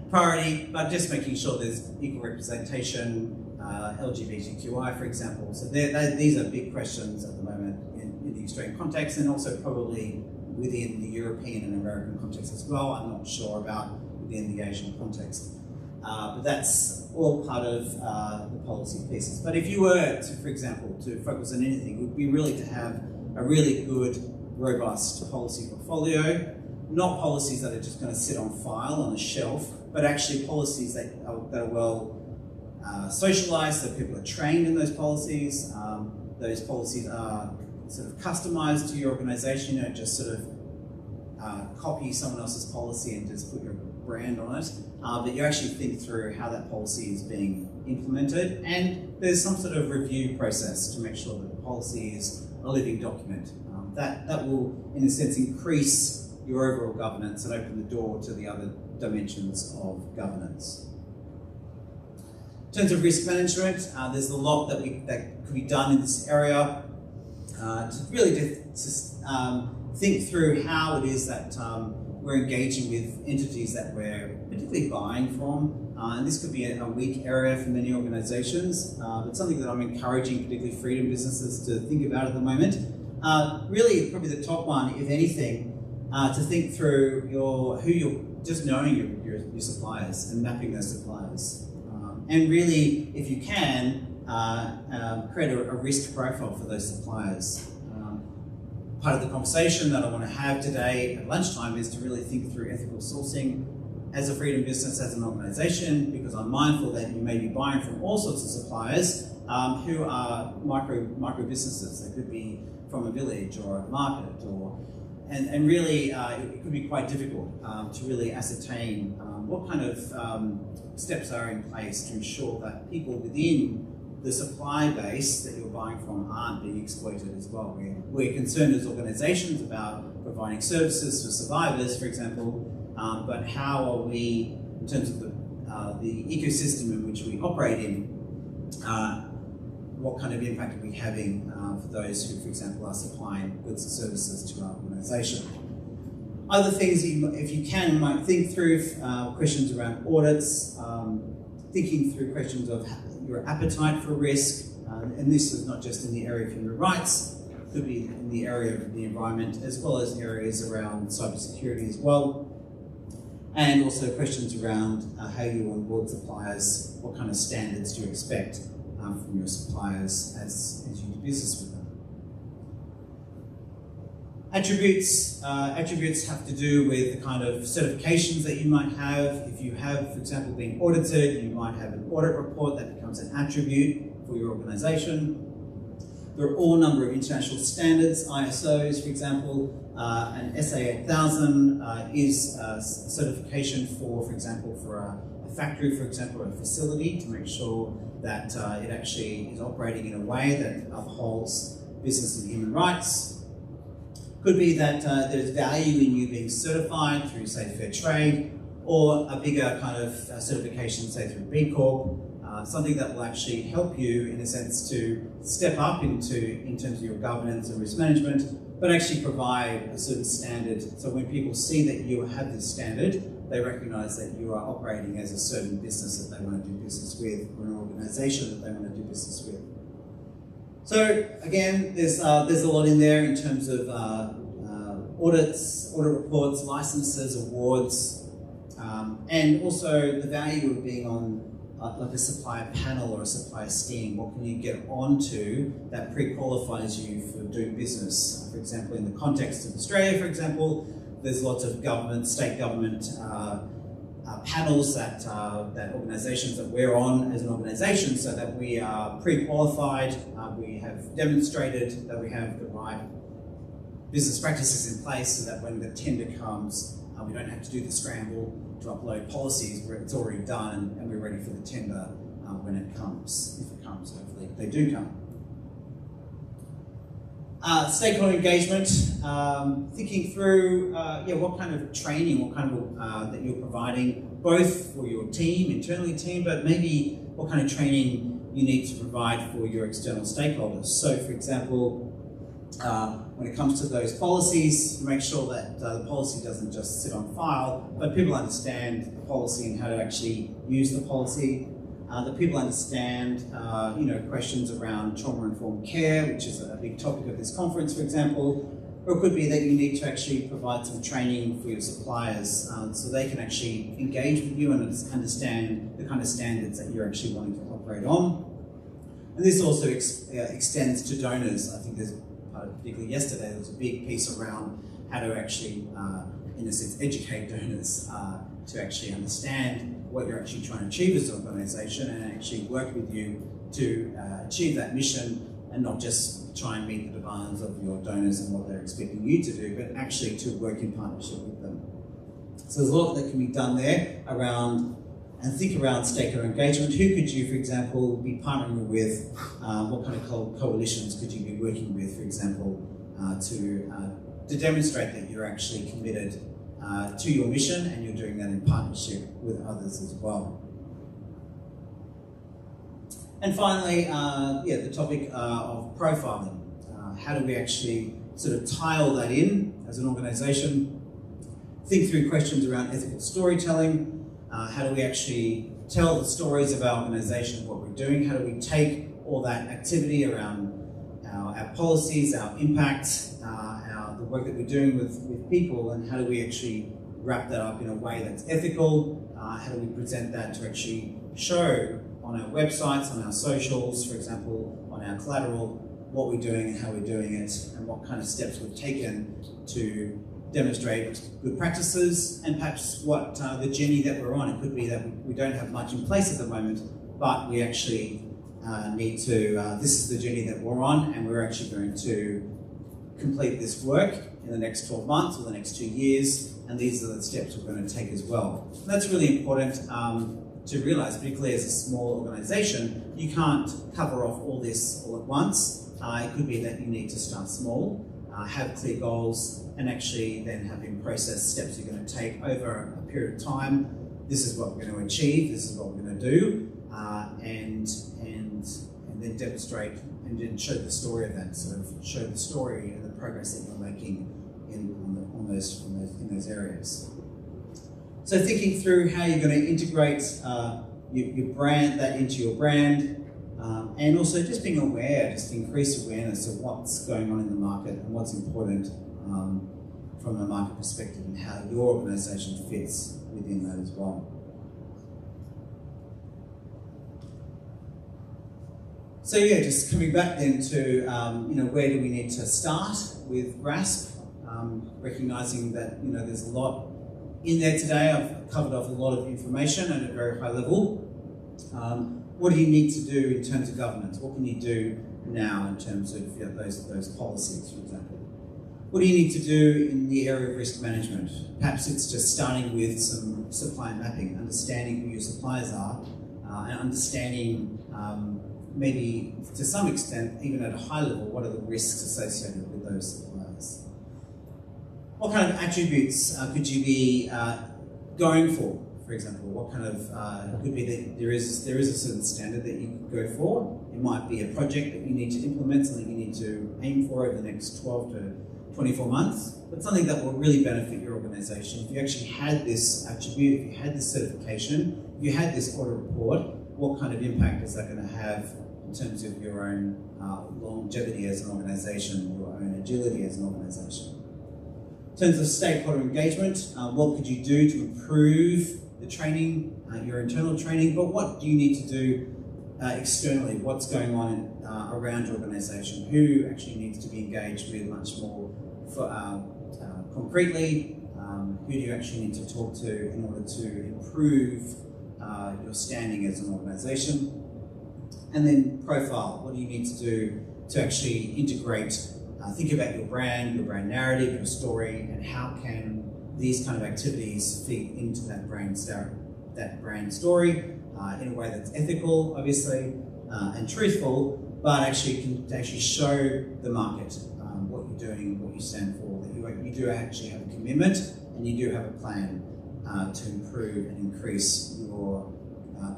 priority, but just making sure there's equal representation, LGBTQI, for example. So these are big questions at the moment in the Australian context, and also probably within the European and American context as well. I'm not sure about within the Asian context. But that's all part of the policy pieces. But if you were to, for example, to focus on anything, it would be really to have a really good, robust policy portfolio, not policies that are just going to sit on file on a shelf, but actually policies that are well socialised, that people are trained in those policies. Those policies are sort of customised to your organisation. You don't just sort of copy someone else's policy and just put your brand on it, but you actually think through how that policy is being implemented, and there's some sort of review process to make sure that the policy is a living document. That will, in a sense, increase your overall governance and open the door to the other dimensions of governance. In terms of risk management, there's a lot that could be done in this area to really think through how it is that we're engaging with entities that we're particularly buying from. And this could be a weak area for many organisations, but something that I'm encouraging particularly freedom businesses to think about at the moment. Really, probably the top one, if anything, to think through just knowing your suppliers and mapping those suppliers. and really, if you can, create a risk profile for those suppliers. Part of the conversation that I want to have today at lunchtime is to really think through ethical sourcing as a freedom business, as an organisation, because I'm mindful that you may be buying from all sorts of suppliers who are micro businesses. They could be from a village or a market, and really it could be quite difficult to really ascertain what kind of steps are in place to ensure that people within the supply base that you're buying from aren't being exploited as well. We're concerned as organisations about providing services for survivors, for example, but how are we, in terms of the ecosystem in which we operate in, what kind of impact are we having for those who, for example, are supplying goods and services to our organisation? Other things, if you can, you might think through questions around audits, thinking through questions of your appetite for risk, and this is not just in the area of human rights, it could be in the area of the environment, as well as areas around cybersecurity as well, and also questions around how you onboard suppliers, what kind of standards do you expect from your suppliers as you do business with them. Attributes have to do with the kind of certifications that you might have. If you have, for example, been audited, you might have an audit report that becomes an attribute for your organisation. There are all number of international standards, ISOs, for example, an SA8000 is a certification for example, for a factory, for example, or a facility, to make sure that it actually is operating in a way that upholds business and human rights. Could be that there's value in you being certified through, say, fair trade, or a bigger kind of certification, say, through B Corp, something that will actually help you, in a sense, to step up in terms of your governance and risk management, but actually provide a certain standard. So when people see that you have this standard, they recognise that you are operating as a certain business that they want to do business with, or an organisation that they want to do business with. So again, there's a lot in there in terms of audits, audit reports, licenses, awards, and also the value of being on like a supplier panel or a supplier scheme. What can you get onto that pre-qualifies you for doing business? For example, in the context of Australia, for example, there's lots of government, state government panels that organisations that we're on as an organisation, so that we are pre-qualified, we have demonstrated that we have the right business practices in place, so that when the tender comes, we don't have to do the scramble to upload policies where it's already done and we're ready for the tender when it comes, if it comes, hopefully they do come. Stakeholder engagement, thinking through what kind of training, what kind of that you're providing, both for your team, internally team, but maybe what kind of training you need to provide for your external stakeholders. So, for example, when it comes to those policies, make sure that the policy doesn't just sit on file, but people understand the policy and how to actually use the policy. That people understand, questions around trauma-informed care, which is a big topic of this conference, for example. Or it could be that you need to actually provide some training for your suppliers so they can actually engage with you and understand the kind of standards that you're actually wanting to operate on. And this also extends to donors. I think there's, particularly yesterday, there was a big piece around how to actually, in a sense, educate donors to actually understand what you're actually trying to achieve as an organisation and actually work with you to achieve that mission, and not just try and meet the demands of your donors and what they're expecting you to do, but actually to work in partnership with them. So there's a lot that can be done there around, and think around stakeholder engagement. Who could you, for example, be partnering with? What kind of coalitions could you be working with, for example, to demonstrate that you're actually committed to your mission, and you're doing that in partnership with others as well. And finally, the topic of profiling. How do we actually sort of tie all that in as an organisation? Think through questions around ethical storytelling. How do we actually tell the stories of our organisation, what we're doing? How do we take all that activity around our policies, our impact, the work that we're doing with people, and how do we actually wrap that up in a way that's ethical? How do we present that to actually show on our websites, on our socials, for example, on our collateral, what we're doing and how we're doing it, and what kind of steps we've taken to demonstrate good practices, and perhaps what the journey that we're on. It could be that we don't have much in place at the moment, but we actually need to, this is the journey that we're on, and we're actually going to complete this work in the next 12 months or the next 2 years, and these are the steps we're going to take as well. And that's really important to realise, particularly as a small organisation. You can't cover off all this all at once. It could be that you need to start small, have clear goals, and actually then have in process steps you're going to take over a period of time. This is what we're going to achieve, this is what we're going to do, and then demonstrate and then show the story of that, sort of show the story and the progress that you're making in those areas. So thinking through how you're going to integrate your brand, that into your brand, and also just being aware, just increase awareness of what's going on in the market and what's important from a market perspective, and how your organisation fits within that as well. So yeah, just coming back then to where do we need to start with RASP, recognising that there's a lot in there today. I've covered off a lot of information at a very high level. What do you need to do in terms of governance? What can you do now in terms of those policies, for example? What do you need to do in the area of risk management? Perhaps it's just starting with some supplier mapping, understanding who your suppliers are, and understanding maybe to some extent, even at a high level, what are the risks associated with those suppliers? What kind of attributes could you be going for example? What kind of, could be that there is a certain standard that you could go for. It might be a project that you need to implement, something you need to aim for over the next 12 to 24 months, but something that will really benefit your organisation. If you actually had this attribute, if you had this certification, if you had this audit report, what kind of impact is that going to have in terms of your own longevity as an organisation, your own agility as an organisation? In terms of stakeholder engagement, what could you do to improve the training, your internal training, but what do you need to do externally? What's going on around your organisation? Who actually needs to be engaged with much more concretely? Who do you actually need to talk to in order to improve your standing as an organisation? And then profile. What do you need to do to actually integrate, think about your brand narrative, your story, and how can these kind of activities feed into that brand story in a way that's ethical, obviously, and truthful, but actually can show the market what you're doing, what you stand for, that you do actually have a commitment and you do have a plan to improve and increase your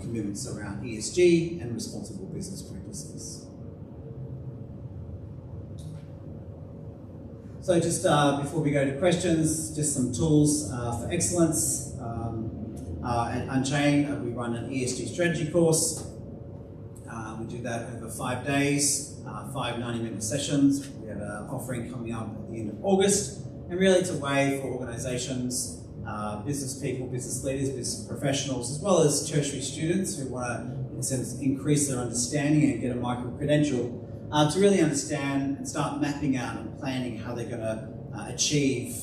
commitments around ESG and responsible business practices. So just before we go to questions, just some tools for excellence. At Unchained, we run an ESG strategy course. We do that over 5 days, 5 90-minute sessions. We have an offering coming up at the end of August. And really it's a way for organisations, business people, business leaders, business professionals, as well as tertiary students who want to, in a sense, increase their understanding and get a micro-credential, to really understand and start mapping out and planning how they're going to achieve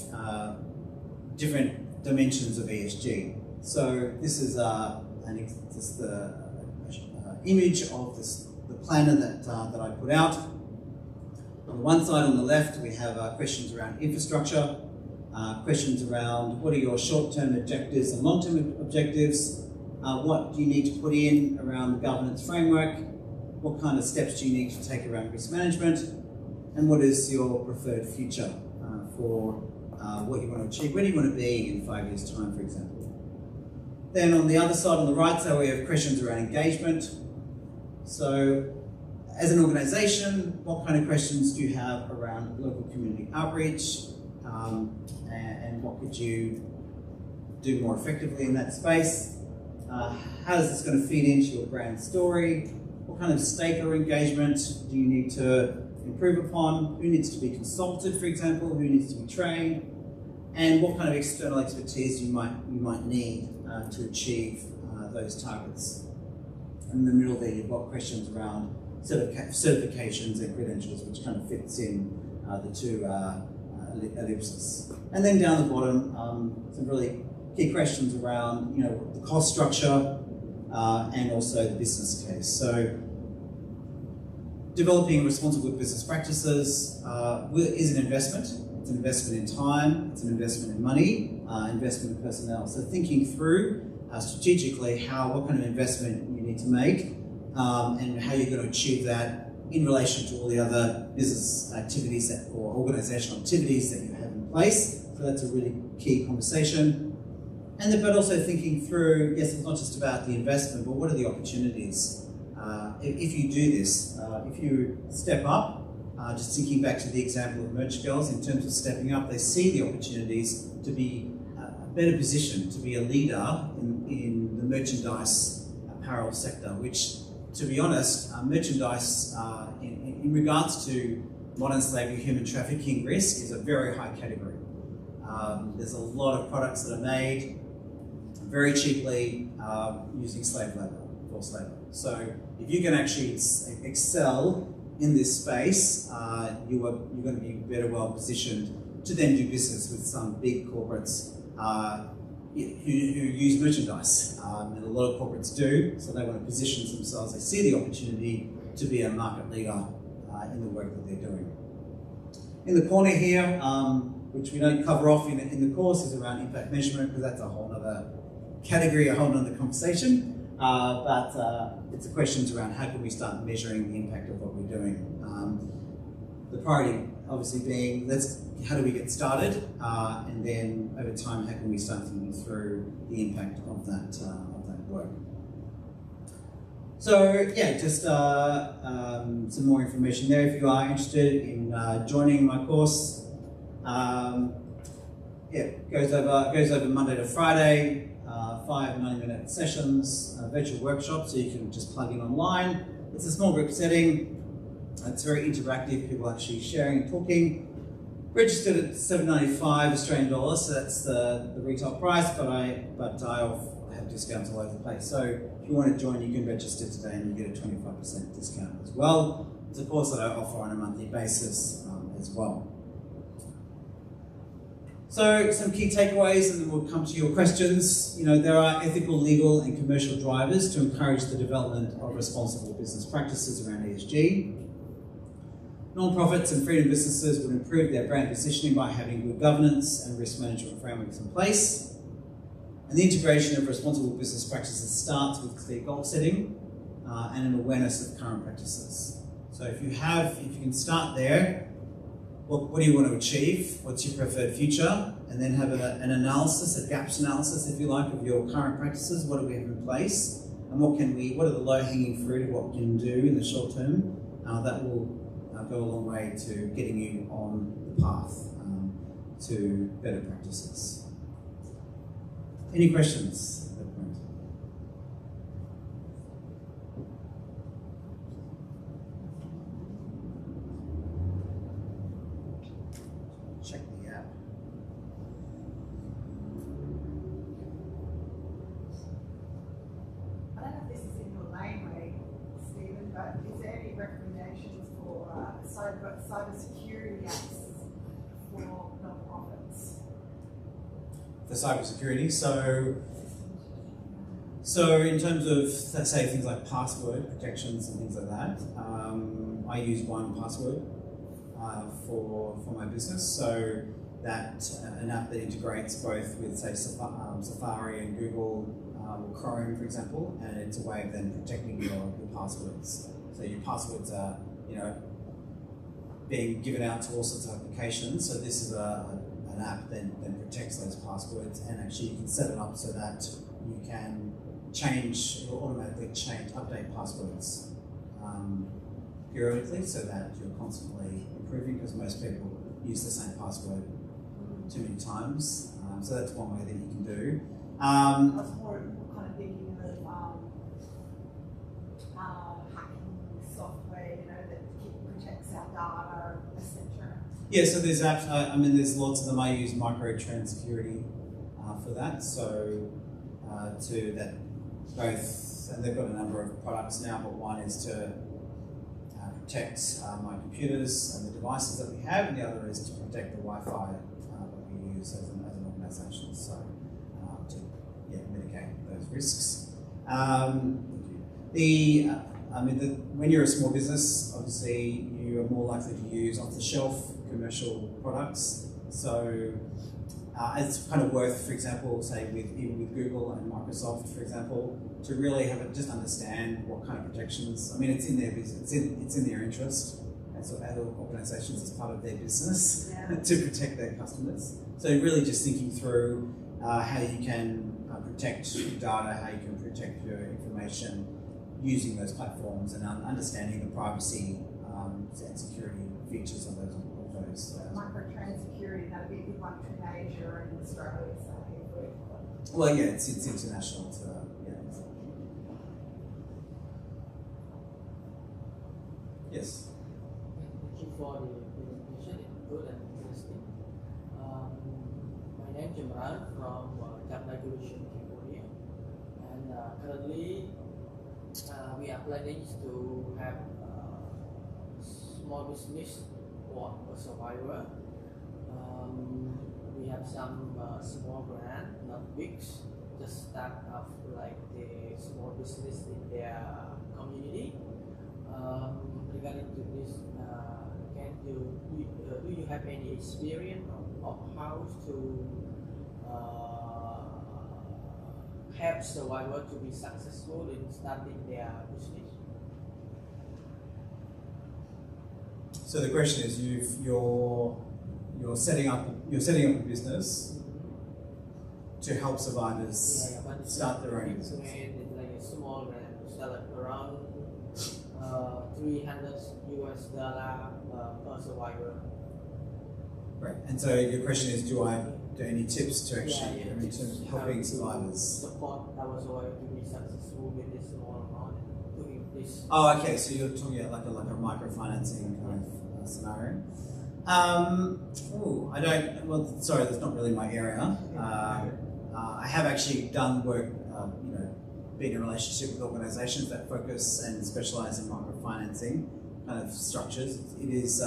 different dimensions of ESG. So this is the image of the planner that I put out. On the one side, on the left, we have questions around infrastructure, questions around what are your short-term objectives and long-term objectives, what do you need to put in around the governance framework, what kind of steps do you need to take around risk management, and what is your preferred future for what you want to achieve. Where do you want to be in 5 years' time, for example? Then on the other side, on the right side, we have questions around engagement. So as an organisation, what kind of questions do you have around local community outreach, and what could you do more effectively in that space? How is this going to feed into your brand story? What kind of stakeholder engagement do you need to improve upon? Who needs to be consulted, for example? Who needs to be trained? And what kind of external expertise you might need to achieve those targets. in the middle there, you've got questions around certifications and credentials, which kind of fits in the two ellipses. And then down the bottom, some really key questions around, the cost structure and also the business case. So, developing responsible business practices is an investment. It's an investment in time, it's an investment in money, investment in personnel. So thinking through strategically what kind of investment you need to make and how you're going to achieve that in relation to all the other business activities or organisational activities that you have in place. So that's a really key conversation. But also thinking through, yes, it's not just about the investment, but what are the opportunities? If you do this, if you step up, just thinking back to the example of merch girls, in terms of stepping up, they see the opportunities to be better positioned, to be a leader in the merchandise apparel sector, which, to be honest, merchandise in regards to modern slavery, human trafficking risk is a very high category. There's a lot of products that are made very cheaply using slave labour, forced labour. So if you can actually excel in this space, you're going to be better well positioned to then do business with some big corporates who use merchandise. And a lot of corporates do, so they want to position themselves. They see the opportunity to be a market leader in the work that they're doing. In the corner here, which we don't cover off in the course, is around impact measurement, because that's a whole other category, a whole other conversation. But it's the questions around how can we start measuring the impact of what we're doing. The priority obviously being, how do we get started, and then over time, how can we start thinking through the impact of that work. So yeah, just some more information there if you are interested in joining my course. Goes over Monday to Friday. 5 90-minute sessions, virtual workshops, so you can just plug in online. It's a small group setting. It's very interactive, people actually sharing and talking. Registered at $7.95 Australian dollars, so that's the retail price, but I have discounts all over the place. So if you want to join, you can register today and you get a 25% discount as well. It's a course that I offer on a monthly basis as well. So some key takeaways, and then we'll come to your questions. There are ethical, legal, and commercial drivers to encourage the development of responsible business practices around ESG. Non-profits and freedom businesses would improve their brand positioning by having good governance and risk management frameworks in place. And the integration of responsible business practices starts with clear goal setting and an awareness of current practices. So if you can start there. What do you want to achieve? What's your preferred future? And then have an analysis, a gaps analysis, if you like, of your current practices. What do we have in place? And what are the low-hanging fruit of what we can do in the short term? That will go a long way to getting you on the path to better practices. Any questions at that point? Check the app. I don't know if this is in your laneway, Stephen, but is there any recommendations for cyber security apps for non-profits? For cyber security, so in terms of, let's say, things like password protections and things like that, I use 1Password for my business. So that an app that integrates both with, say, Safari and Google or Chrome, for example, and it's a way of then protecting your passwords. So your passwords are, being given out to all sorts of applications. So this is an app that protects those passwords, and actually you can set it up so that you can automatically update passwords periodically, so that you're constantly improving, because most people use the same password too many times. So that's one way that you can do. I was more kind of thinking of hacking software, that protects our data, etc. Yeah, so there's apps, there's lots of them. I use micro-trend security for that. So that both and they've got a number of products now, but one is to protect my computers and the devices that we have, and the other is to protect the Wi-Fi that we use as an organisation, so to mitigate those risks. When you're a small business, obviously you are more likely to use off-the-shelf commercial products. So it's kind of worth, for example, say even with Google and Microsoft, for example, to really have it just understand what kind of protections. I mean, it's in their business, it's in their interest, and so other organisations as part of their business to protect their customers. So really just thinking through how you can protect your data, how you can protect your information using those platforms, and understanding the privacy and security features of those. Microtrain security, that'd be a good one between Asia and Australia, so well, yeah, it's international. Yes. Thank you for the presentation. It's good and interesting. My name is Jimran from Japan Solution, Cambodia, and currently we are planning to have small business for a survivor. We have some small brand, not big, just start up like the small business in their community. Regarding to this, do you have any experience of how to help survivors to be successful in starting their business? So the question is, you're setting up a business to help survivors start their own business. Like a small brand, sell it around $300 per survivor. Right, and so your question is, do any tips to actually in terms of helping survivors support our survivor to be successful with this small amount doing this? Oh, okay. So you're talking about like a microfinancing kind of scenario. I don't. Well, sorry, that's not really my area. I have actually done work, being in a relationship with organisations that focus and specialise in microfinancing kind of structures. It is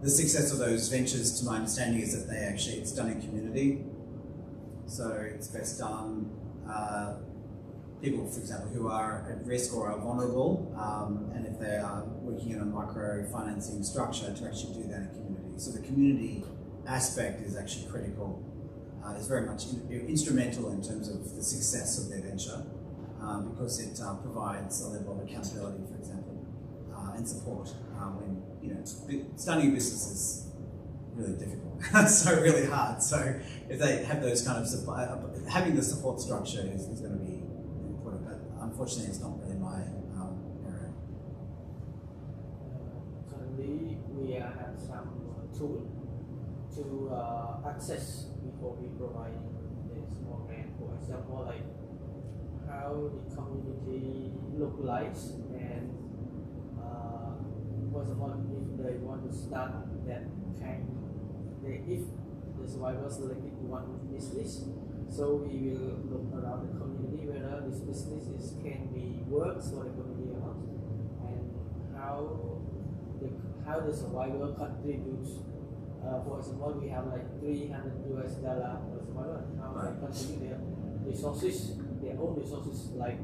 the success of those ventures, to my understanding, is that it's done in community. So it's based on people, for example, who are at risk or are vulnerable, and if they are working in a microfinancing structure, to actually do that in community. So the community aspect is actually critical. Is very much instrumental in terms of the success of their venture, because it provides a level of accountability, for example, and support when starting a business is really difficult, so really hard. So if they have those kind of support, having the support structure is going to be important. But unfortunately, it's not really my area. Currently, we have some tool to access before we provide the small grant. For example, like how the community look like, and for example, if they want to start that if the survivor selected one business, so we will look around the community whether this business can be works for the community or not, and how the survivor contributes. For example, we have like $300 per survivor. How they contribute their resources, their own resources, like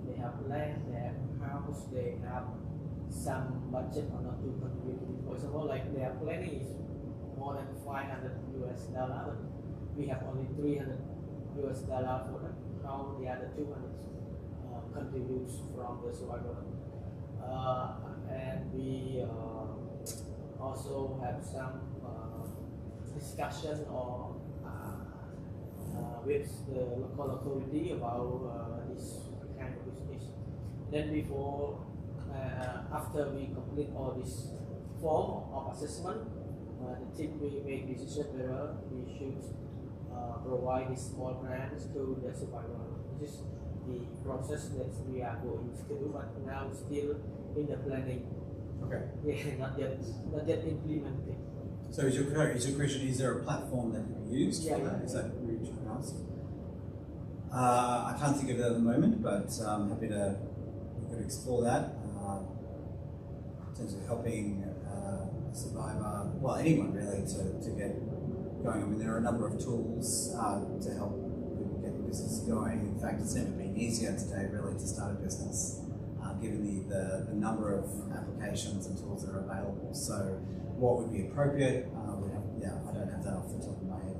they have land, they have house, they have some budget or not to contribute. For example, like their planning is more than $500, but we have only $300 for them. How the other 200 contributes from the survivor, and we also have some discussion or with the local authority about this kind of business. Then after we complete all this form of assessment, the team will make decision whether we should provide these small grants to the survivor. This is the process that we are going through, but now still in the planning. Okay. Yeah, not yet implemented. So is your question, is there a platform that can be used for that? Is that what you're trying to ask? I can't think of it at the moment, but I'm happy to explore that. In terms of helping a survivor, well, anyone really, to get going. I mean, there are a number of tools to help people get the business going. In fact, it's never been easier today, really, to start a business, given the number of applications and tools that are available. So, what would be appropriate? I don't have that off the top of my head.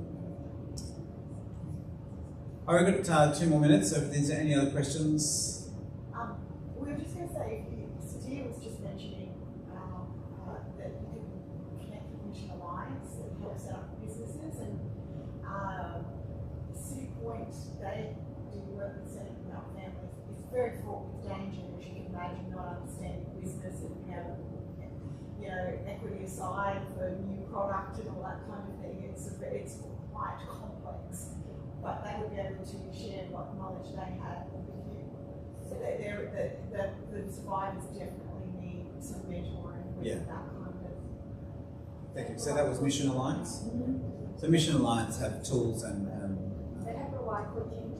All right, we've got 2 more minutes, so if there's any other questions. We were just going to say, Sadia was just mentioning that you can connect with Mission Alliance that helps set up businesses, and City Point, they do work with setting up families. It's very fraught with danger, as you can imagine, not understanding business and having, equity aside for new product and all that kind of thing. It's quite complex, but they would be able to share what knowledge they have with you. So the survivors definitely need some mentoring with that kind of. Thank you. So that was Mission Alliance? Mm-hmm. So Mission Alliance have tools and they have provide coaching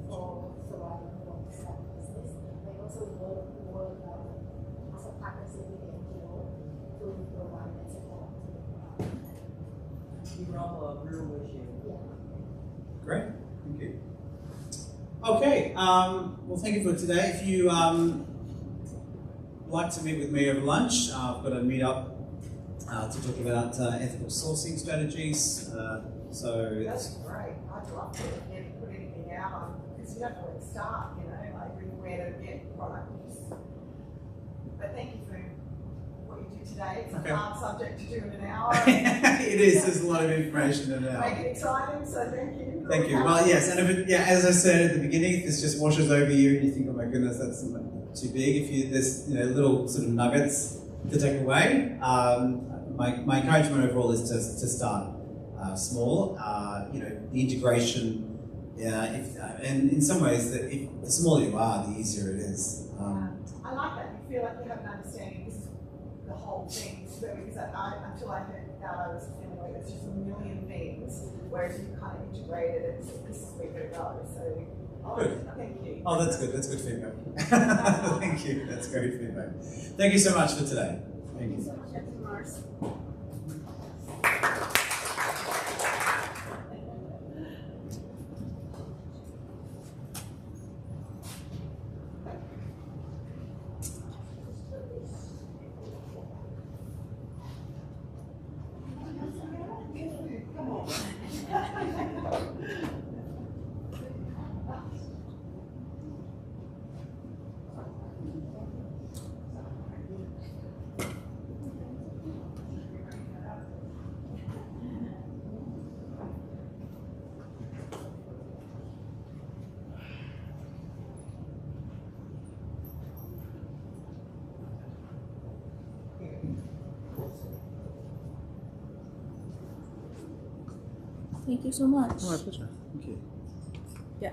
for survivors from start business. They also work as a partnership with the NGO to provide that support. You run a blue machine. Yeah. Great, thank you. Okay, well, thank you for today. If you like to meet with me over lunch, I've got a meet up to talk about ethical sourcing strategies. That's great. I'd love to put anything out on, because you don't know where to start, like where to get product. But thank you for what you do today. It's a hard subject to do in an hour. It is. There's a lot of information in an hour. Make it exciting. So thank you. Thank you. Well, yes, and if as I said at the beginning, if this just washes over you and you think, oh my goodness, that's too big. There's little sort of nuggets to take away. My encouragement overall is to start small. The integration. And in some ways, the smaller you are, the easier it is. I like that. You feel like you have an understanding. This is the whole thing. So because until I heard that, I was feeling like it's just a million things. Whereas you kind of integrated it. So this is where you go. So good. Thank you. Oh, that's good. That's good feedback. Thank you. That's great feedback. Thank you so much for today. Thank you. So much, Dr. Mars. Thank you so much. Oh, my pleasure. Thank you. Yeah.